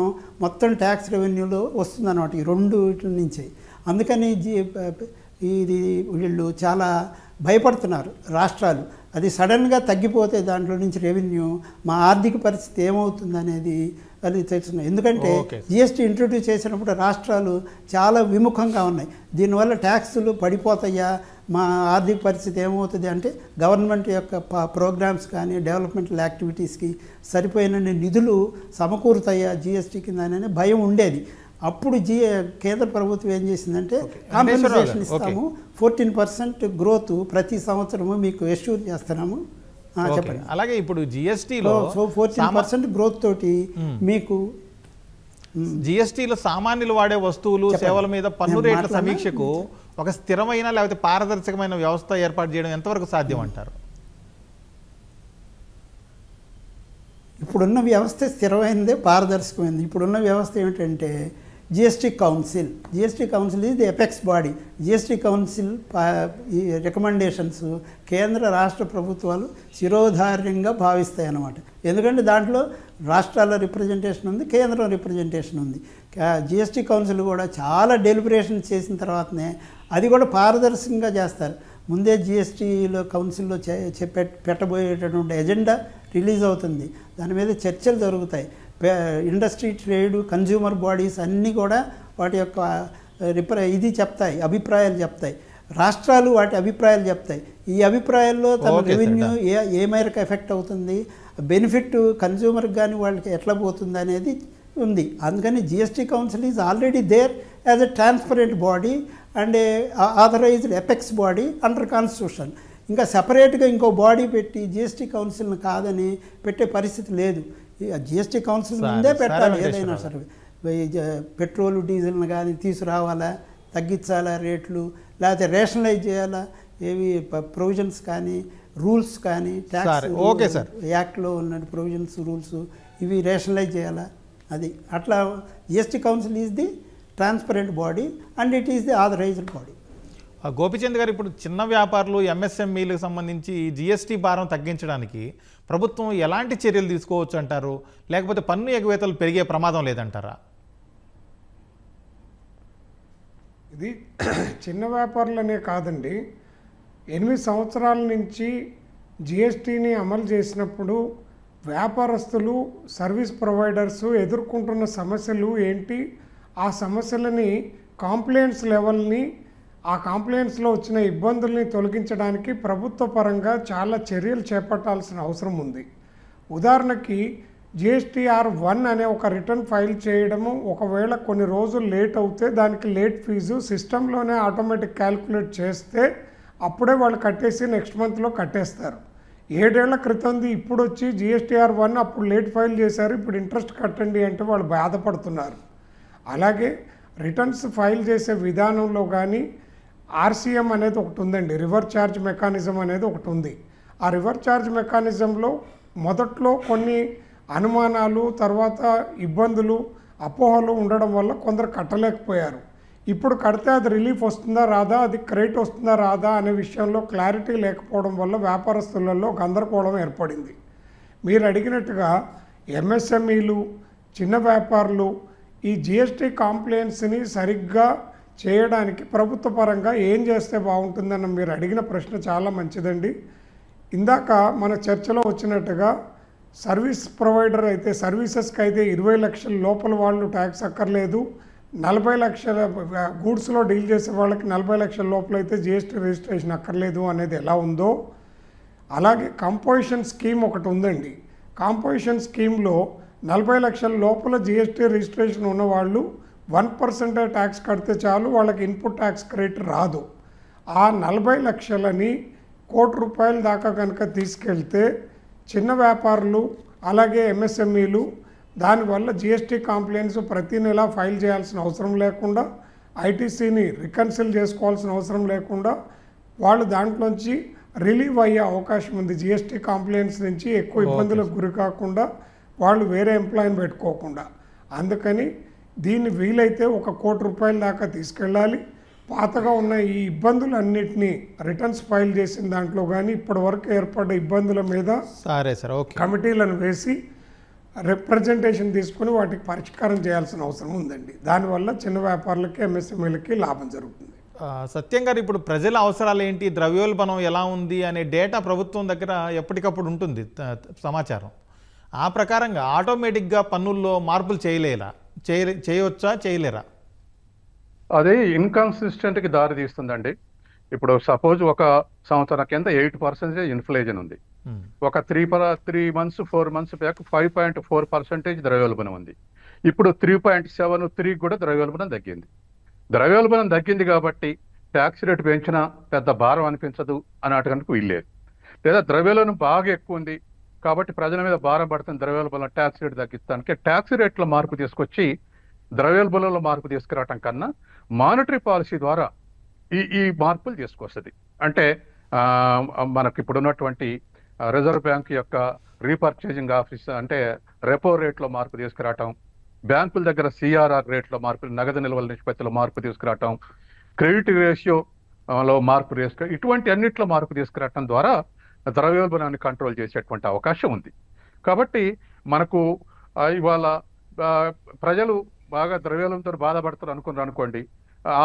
మొత్తం ట్యాక్స్ రెవెన్యూలో వస్తుందన్నమాట ఈ రెండు వీటి నుంచి. అందుకని ఇది వీళ్ళు చాలా భయపడుతున్నారు రాష్ట్రాలు. అది సడన్గా తగ్గిపోతే దాంట్లో నుంచి రెవెన్యూ, మా ఆర్థిక పరిస్థితి ఏమవుతుంది అనేది అది తెలుస్తున్నాయి. ఎందుకంటే జిఎస్టీ ఇంట్రొడ్యూస్ చేసినప్పుడు రాష్ట్రాలు చాలా విముఖంగా ఉన్నాయి. దీనివల్ల ట్యాక్సులు పడిపోతాయా, మా ఆర్థిక పరిస్థితి ఏమవుతుంది అంటే గవర్నమెంట్ యొక్క ప్రోగ్రామ్స్ కానీ డెవలప్మెంటల్ యాక్టివిటీస్కి సరిపోయిన నిధులు సమకూరుతాయా జిఎస్టీ కింద అనే భయం ఉండేది. అప్పుడు కేంద్ర ప్రభుత్వం ఏం చేసిందంటే కాంపెన్సేషన్ ఇస్తాము, 14% గ్రోత్ ప్రతి సంవత్సరము మీకు ఎష్యూర్ చేస్తున్నాము చెప్పండి.
అలాగే ఇప్పుడు జిఎస్టీలో
14% గ్రోత్ తోటి మీకు
జిఎస్టీలో సామాన్యులు వాడే వస్తువులు, సేవల మీద పన్ను రేట్ల సమీక్షకు ఒక స్థిరమైన లేకపోతే పారదర్శకమైన వ్యవస్థ ఏర్పాటు చేయడం ఎంతవరకు సాధ్యం అంటారు?
ఇప్పుడున్న వ్యవస్థ స్థిరమైనదే, పారదర్శకమైనది. ఇప్పుడున్న వ్యవస్థ ఏమిటంటే GST council is the apex body. GST council ఈ రికమెండేషన్స్ కేంద్ర రాష్ట్ర ప్రభుత్వాలు శిరోధార్యంగా భావిస్తాయి అన్నమాట. ఎందుకంటే దాంట్లో రాష్ట్రాల రిప్రజెంటేషన్ ఉంది, కేంద్రం రిప్రజెంటేషన్ ఉంది. జిఎస్టీ కౌన్సిల్ కూడా చాలా డెలిబరేషన్ చేసిన తర్వాతనే అది కూడా పారదర్శకంగా చేస్తారు. ముందే జిఎస్టీలో కౌన్సిల్లో పెట్టబోయేటటువంటి ఎజెండా రిలీజ్ అవుతుంది, దాని మీద చర్చలు జరుగుతాయి. ఇండస్ట్రీ, ట్రేడ్, కన్జ్యూమర్ బాడీస్ అన్నీ కూడా వాటి యొక్క ఇది చెప్తాయి, అభిప్రాయాలు చెప్తాయి. రాష్ట్రాలు వాటి అభిప్రాయాలు చెప్తాయి. ఈ అభిప్రాయాల్లో తమ రెవెన్యూ ఏ మేరకు ఎఫెక్ట్ అవుతుంది, బెనిఫిట్ కన్జ్యూమర్కి కానీ వాళ్ళకి ఎట్లా పోతుంది అనేది ఉంది. అందుకని GST council is already there as a transparent body and authorised apex body under constitution. ఇంకా సపరేట్గా ఇంకో బాడీ పెట్టి జిఎస్టీ కౌన్సిల్ని కాదని పెట్టే పరిస్థితి లేదు. జిఎస్టీ కౌన్సిల్ ముందే పెట్టాలి. ఏదైనా సరే పెట్రోల్, డీజిల్ని కానీ తీసుకురావాలా, తగ్గించాలా రేట్లు, లేకపోతే రేషనలైజ్ చేయాలా, ఏవి ప్రొవిజన్స్ కానీ రూల్స్ కానీ ట్యాక్స్ యాక్ట్లో ఉన్న ప్రొవిజన్స్, రూల్స్ ఇవి రేషనలైజ్ చేయాలా. అది అట్లా GST council is the transparent body and it is the authorised body.
Gopichand garu, ఇప్పుడు చిన్న వ్యాపారులు, ఎంఎస్ఎంఈలకు సంబంధించి జిఎస్టీ భారం తగ్గించడానికి ప్రభుత్వం ఎలాంటి చర్యలు తీసుకోవచ్చు అంటారు? లేకపోతే పన్ను ఎగవేతలు పెరిగే ప్రమాదం లేదంటారా?
ఇది చిన్న వ్యాపారులనే కాదండి, 8 సంవత్సరాల నుంచి జిఎస్టీని అమలు చేసినప్పుడు వ్యాపారస్తులు, సర్వీస్ ప్రొవైడర్స్ ఎదుర్కొంటున్న సమస్యలు ఏంటి, ఆ సమస్యలని కాంప్లైంట్స్ లెవెల్ని, ఆ కాంప్లైంట్స్లో వచ్చిన ఇబ్బందుల్ని తొలగించడానికి ప్రభుత్వ పరంగా చాలా చర్యలు చేపట్టాల్సిన అవసరం ఉంది. ఉదాహరణకి GSTR-1 అనే ఒక రిటర్న్ ఫైల్ చేయడము, ఒకవేళ కొన్ని రోజులు లేట్ అవుతే దానికి లేట్ ఫీజు సిస్టంలోనే ఆటోమేటిక్ క్యాల్కులేట్ చేస్తే అప్పుడే వాళ్ళు కట్టేసి నెక్స్ట్ మంత్లో కట్టేస్తారు. 7 ఏళ్ల క్రితంది ఇప్పుడు వచ్చి GSTR-1 అప్పుడు లేట్ ఫైల్ చేశారు, ఇప్పుడు ఇంట్రెస్ట్ కట్టండి అంటే వాళ్ళు బాధపడుతున్నారు. అలాగే రిటర్న్స్ ఫైల్ చేసే విధానంలో కానీ RCM అనేది ఒకటి ఉందండి, రివర్ ఛార్జ్ మెకానిజం అనేది ఒకటి ఉంది. ఆ రివర్ ఛార్జ్ మెకానిజంలో మొదట్లో కొన్ని అనుమానాలు, తర్వాత ఇబ్బందులు, అపోహలు ఉండడం వల్ల కొందరు కట్టలేకపోయారు. ఇప్పుడు కడితే అది రిలీఫ్ వస్తుందా రాదా, అది క్రెడిట్ వస్తుందా రాదా అనే విషయంలో క్లారిటీ లేకపోవడం వల్ల వ్యాపారస్తులలో గందరగోళం ఏర్పడింది. మీరు అడిగినట్టుగా MSMEలు, చిన్న వ్యాపారులు ఈ GST కాంప్లైంట్స్ని సరిగ్గా చేయడానికి ప్రభుత్వ పరంగా ఏం చేస్తే బాగుంటుందన్న మీరు అడిగిన ప్రశ్న చాలా మంచిదండి. ఇందాక మన చర్చలో వచ్చినట్టుగా సర్వీస్ ప్రొవైడర్ అయితే, సర్వీసెస్కి అయితే 20 లక్షల లోపల వాళ్ళు ట్యాక్స్ అక్కర్లేదు, 40 లక్షల గూడ్స్లో డీల్ చేసే వాళ్ళకి 40 లక్షల లోపల అయితే GST రిజిస్ట్రేషన్ అక్కర్లేదు అనేది ఎలా ఉందో, అలాగే కంపోజిషన్ స్కీమ్ ఒకటి ఉందండి. కాంపోజిషన్ స్కీమ్లో 40 లక్షల లోపల GST రిజిస్ట్రేషన్ ఉన్నవాళ్ళు 1% ట్యాక్స్ కడితే చాలు, వాళ్ళకి ఇన్పుట్ ట్యాక్స్ క్రెడిట్ రాదు. ఆ 40 లక్షలని ₹1 కోటి దాకా కనుక తీసుకెళ్తే చిన్న వ్యాపారులు అలాగే ఎంఎస్ఎంఈలు. దానివల్ల జిఎస్టీ కాంప్లైంట్స్ ప్రతి నెల ఫైల్ చేయాల్సిన అవసరం లేకుండా, ఐటీసీని రికన్సిల్ చేసుకోవాల్సిన అవసరం లేకుండా వాళ్ళు దాంట్లోంచి రిలీవ్ అయ్యే అవకాశం ఉంది. జిఎస్టీ కాంప్లైంట్స్ నుంచి ఎక్కువ ఇబ్బందులకు గురి కాకుండా వాళ్ళు వేరే ఎంప్లాయీని పెట్టుకోకుండా. అందుకని దీన్ని వీలైతే ₹1 కోటి దాకా తీసుకెళ్ళాలి. పాతగా ఉన్న ఈ ఇబ్బందులన్నింటినీ రిటర్న్స్ ఫైల్ చేసిన దాంట్లో కానీ ఇప్పటి వరకు ఏర్పడ్డ ఇబ్బందుల మీద
సరే సార్, ఓకే,
కమిటీలను వేసి రిప్రజెంటేషన్ తీసుకుని వాటికి పరిష్కారం చేయాల్సిన అవసరం ఉందండి. దానివల్ల చిన్న వ్యాపారులకి, ఎంఎస్ఎంఈలకి లాభం జరుగుతుంది.
సత్యం గారు, ఇప్పుడు ప్రజల అవసరాలు ఏంటి, ద్రవ్యోల్బణం ఎలా ఉంది అనే డేటా ప్రభుత్వం దగ్గర ఎప్పటికప్పుడు ఉంటుంది సమాచారం. ఆ ప్రకారంగా ఆటోమేటిక్గా పన్నుల్లో మార్పులు చేయవచ్చా, చేయలేరా?
అది ఇన్కన్సిస్టెంట్కి దారి తీస్తుందండి. ఇప్పుడు సపోజ్ ఒక సంవత్సరం కింద 8% ఇన్ఫ్లేషన్ ఉంది. ఒక 3 months 4 months బ్యాక్ 5.4% ద్రవ్యోల్బణం ఉంది. ఇప్పుడు 3.73 కూడా ద్రవ్యోల్బణం తగ్గింది. ద్రవ్యోల్బణం తగ్గింది కాబట్టి ట్యాక్స్ రేట్ పెంచినా పెద్ద భారం అనిపించదు అన్నట్టుకు వీల్లేదు. లేదా ద్రవ్యోల్బణం బాగా ఎక్కువ ఉంది కాబట్టి ప్రజల మీద భారం పడుతుంది, ద్రవ్యోల్బణం ట్యాక్స్ రేట్ తగ్గిస్తానికి ట్యాక్స్ రేట్లో మార్పు తీసుకొచ్చి ద్రవ్యోల్బణంలో మార్పు తీసుకురావటం కన్నా మానిటరీ పాలసీ ద్వారా ఈ మార్పులు తీసుకొస్తుంది. అంటే మనకి ఇప్పుడున్నటువంటి రిజర్వ్ బ్యాంక్ యొక్క రీపర్చేజింగ్ ఆఫీస్ అంటే రెపో రేట్లో మార్పు తీసుకురావటం, బ్యాంకుల దగ్గర సిఆర్ఆర్ రేట్లో మార్పులు, నగదు నిల్వల నిష్పత్తిలో మార్పు తీసుకురావటం, క్రెడిట్ రేషియోలో మార్పు తీసుకురా, ఇటువంటి అన్నిట్లో మార్పు తీసుకురావటం ద్వారా ద్రవ్యోల్బణాన్ని కంట్రోల్ చేసేటువంటి అవకాశం ఉంది. కాబట్టి మనకు ఇవాళ ప్రజలు బాగా ద్రవ్యోల్బణంతో బాధపడతారు అనుకోండి,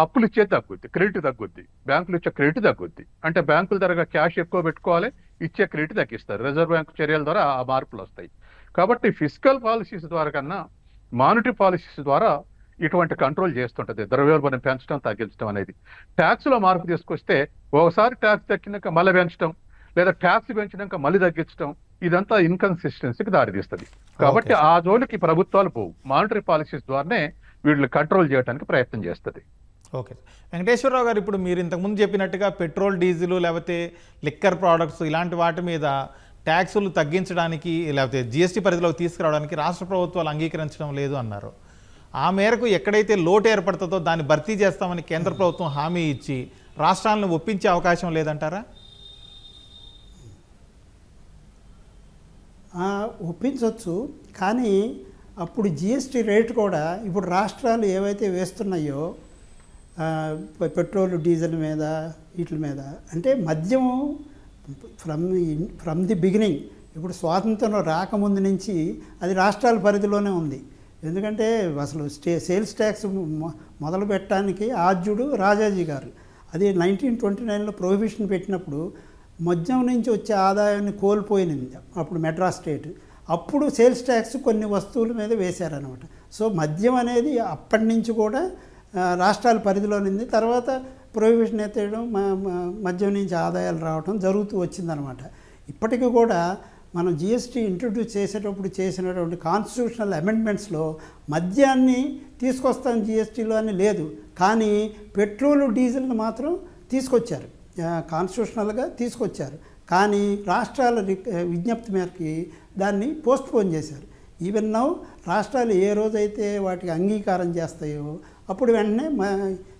అప్పులు ఇచ్చేది తగ్గుద్ది, క్రెడిట్ తగ్గుద్ది, బ్యాంకులు ఇచ్చే క్రెడిట్ తగ్గుద్ది. అంటే బ్యాంకుల దగ్గర క్యాష్ ఎక్కువ పెట్టుకోవాలి, ఇచ్చే క్రెడిట్ తగ్గిస్తారు. రిజర్వ్ బ్యాంక్ చర్యల ద్వారా ఆ మార్పులు వస్తాయి. కాబట్టి ఫిజికల్ పాలసీస్ ద్వారా కన్నా మానిటరీ పాలసీస్ ద్వారా ఇటువంటి కంట్రోల్ చేస్తుంటది ద్రవ్యోల్బణం పెంచడం, తగ్గించడం అనేది. ట్యాక్స్లో మార్పు తీసుకొస్తే ఒకసారి ట్యాక్స్ తగ్గినాక మళ్ళీ పెంచడం, లేదా ట్యాక్స్ పెంచినాక మళ్ళీ తగ్గించడం, ఇదంతా ఇన్కన్సిస్టెన్సీకి దారితీస్తుంది. కాబట్టి ఆ జోలికి ప్రభుత్వాలు పోవు, మానిటరీ పాలసీస్ ద్వారానే వీళ్ళని కంట్రోల్ చేయడానికి ప్రయత్నం చేస్తుంది.
ఓకే, వెంకటేశ్వరరావు గారు, ఇప్పుడు మీరు ఇంతకుముందు చెప్పినట్టుగా పెట్రోల్, డీజిల్ లేకపోతే లిక్కర్ ప్రోడక్ట్స్ ఇలాంటి వాటి మీద ట్యాక్సులు తగ్గించడానికి లేకపోతే జిఎస్టీ పరిధిలోకి తీసుకురావడానికి రాష్ట్ర ప్రభుత్వాలు అంగీకరించడం లేదు అన్నారు. ఆ మేరకు ఎక్కడైతే లోటు ఏర్పడుతుందో దాన్ని భర్తీ చేస్తామని కేంద్ర ప్రభుత్వం హామీ ఇచ్చి రాష్ట్రాలను ఒప్పించే అవకాశం లేదంటారా?
ఒప్పించవచ్చు, కానీ అప్పుడు జిఎస్టీ రేట్ కూడా ఇప్పుడు రాష్ట్రాలు ఏవైతే వేస్తున్నాయో పెట్రోల్, డీజిల్ మీద, వీటి మీద, అంటే మద్యం ఫ్రమ్ ది బిగినింగ్, ఇప్పుడు స్వాతంత్రం రాకముందు నుంచి అది రాష్ట్రాల పరిధిలోనే ఉంది. ఎందుకంటే అసలు సేల్స్ ట్యాక్స్ మొదలు పెట్టడానికి ఆద్యుడు రాజాజీ గారు, అది 1929లో ప్రొహిబిషన్ పెట్టినప్పుడు మద్యం నుంచి వచ్చే ఆదాయాన్ని కోల్పోయింది అప్పుడు మెడ్రాస్ స్టేట్. అప్పుడు సేల్స్ ట్యాక్స్ కొన్ని వస్తువుల మీద వేశారనమాట. సో మద్యం అనేది అప్పటి నుంచి కూడా రాష్ట్రాల పరిధిలోనింది. తర్వాత ప్రొహిబిషన్ ఎత్తేయడం, మద్యం నుంచి ఆదాయాలు రావడం జరుగుతూ వచ్చిందనమాట. ఇప్పటికీ కూడా మనం జిఎస్టీ ఇంట్రడ్యూస్ చేసేటప్పుడు చేసినటువంటి కాన్స్టిట్యూషనల్ అమెండ్మెంట్స్లో మద్యాన్ని తీసుకొస్తాం జిఎస్టీలో అని లేదు, కానీ పెట్రోల్, డీజిల్ని మాత్రం తీసుకొచ్చారు, కాన్స్టిట్యూషనల్గా తీసుకొచ్చారు. కానీ రాష్ట్రాల విజ్ఞప్తి మేరకి దాన్ని పోస్ట్పోన్ చేశారు. ఈవెన్ నౌ రాష్ట్రాలు ఏ రోజైతే వాటికి అంగీకారం చేస్తాయో అప్పుడు వెంటనే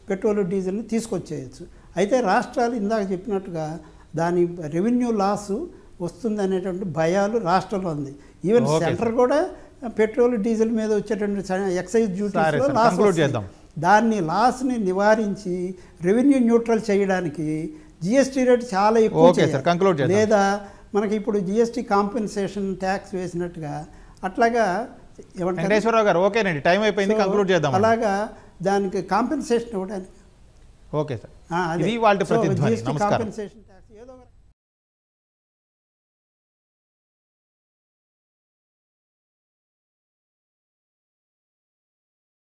పెట్రోల్, డీజిల్ని తీసుకొచ్చేయచ్చు. అయితే రాష్ట్రాలు ఇందాక చెప్పినట్టుగా దాని రెవెన్యూ లాస్ వస్తుంది అనేటువంటి భయాలు రాష్ట్రంలో ఉంది. ఈవెన్ సెంటర్ కూడా పెట్రోల్, డీజిల్ మీద వచ్చేటువంటి ఎక్సైజ్ డ్యూటీస్లో లాస్ వస్తుంది. దాన్ని లాస్ని నివారించి రెవెన్యూ న్యూట్రల్ చేయడానికి జిఎస్టీ రేట్ చాలా ఎక్కువ చేయాలి. లేదా మనకి ఇప్పుడు జిఎస్టీ కాంపెన్సేషన్ ట్యాక్స్ వేసినట్టుగా అట్లాగా
వెంకటేశ్వరరావు గారు, ఓకేనండి, టైం అయిపోయింది, కంక్లూడ్ చేద్దాం.
అలాగా దానికి కాంపెన్సేషన్ ఇవ్వడానికి
ఓకే సార్, ఇది వాళ్ళ ప్రతిధ్వని. నమస్కారం.
కాంపెన్సేషన్ ట్యాక్స్ ఏదో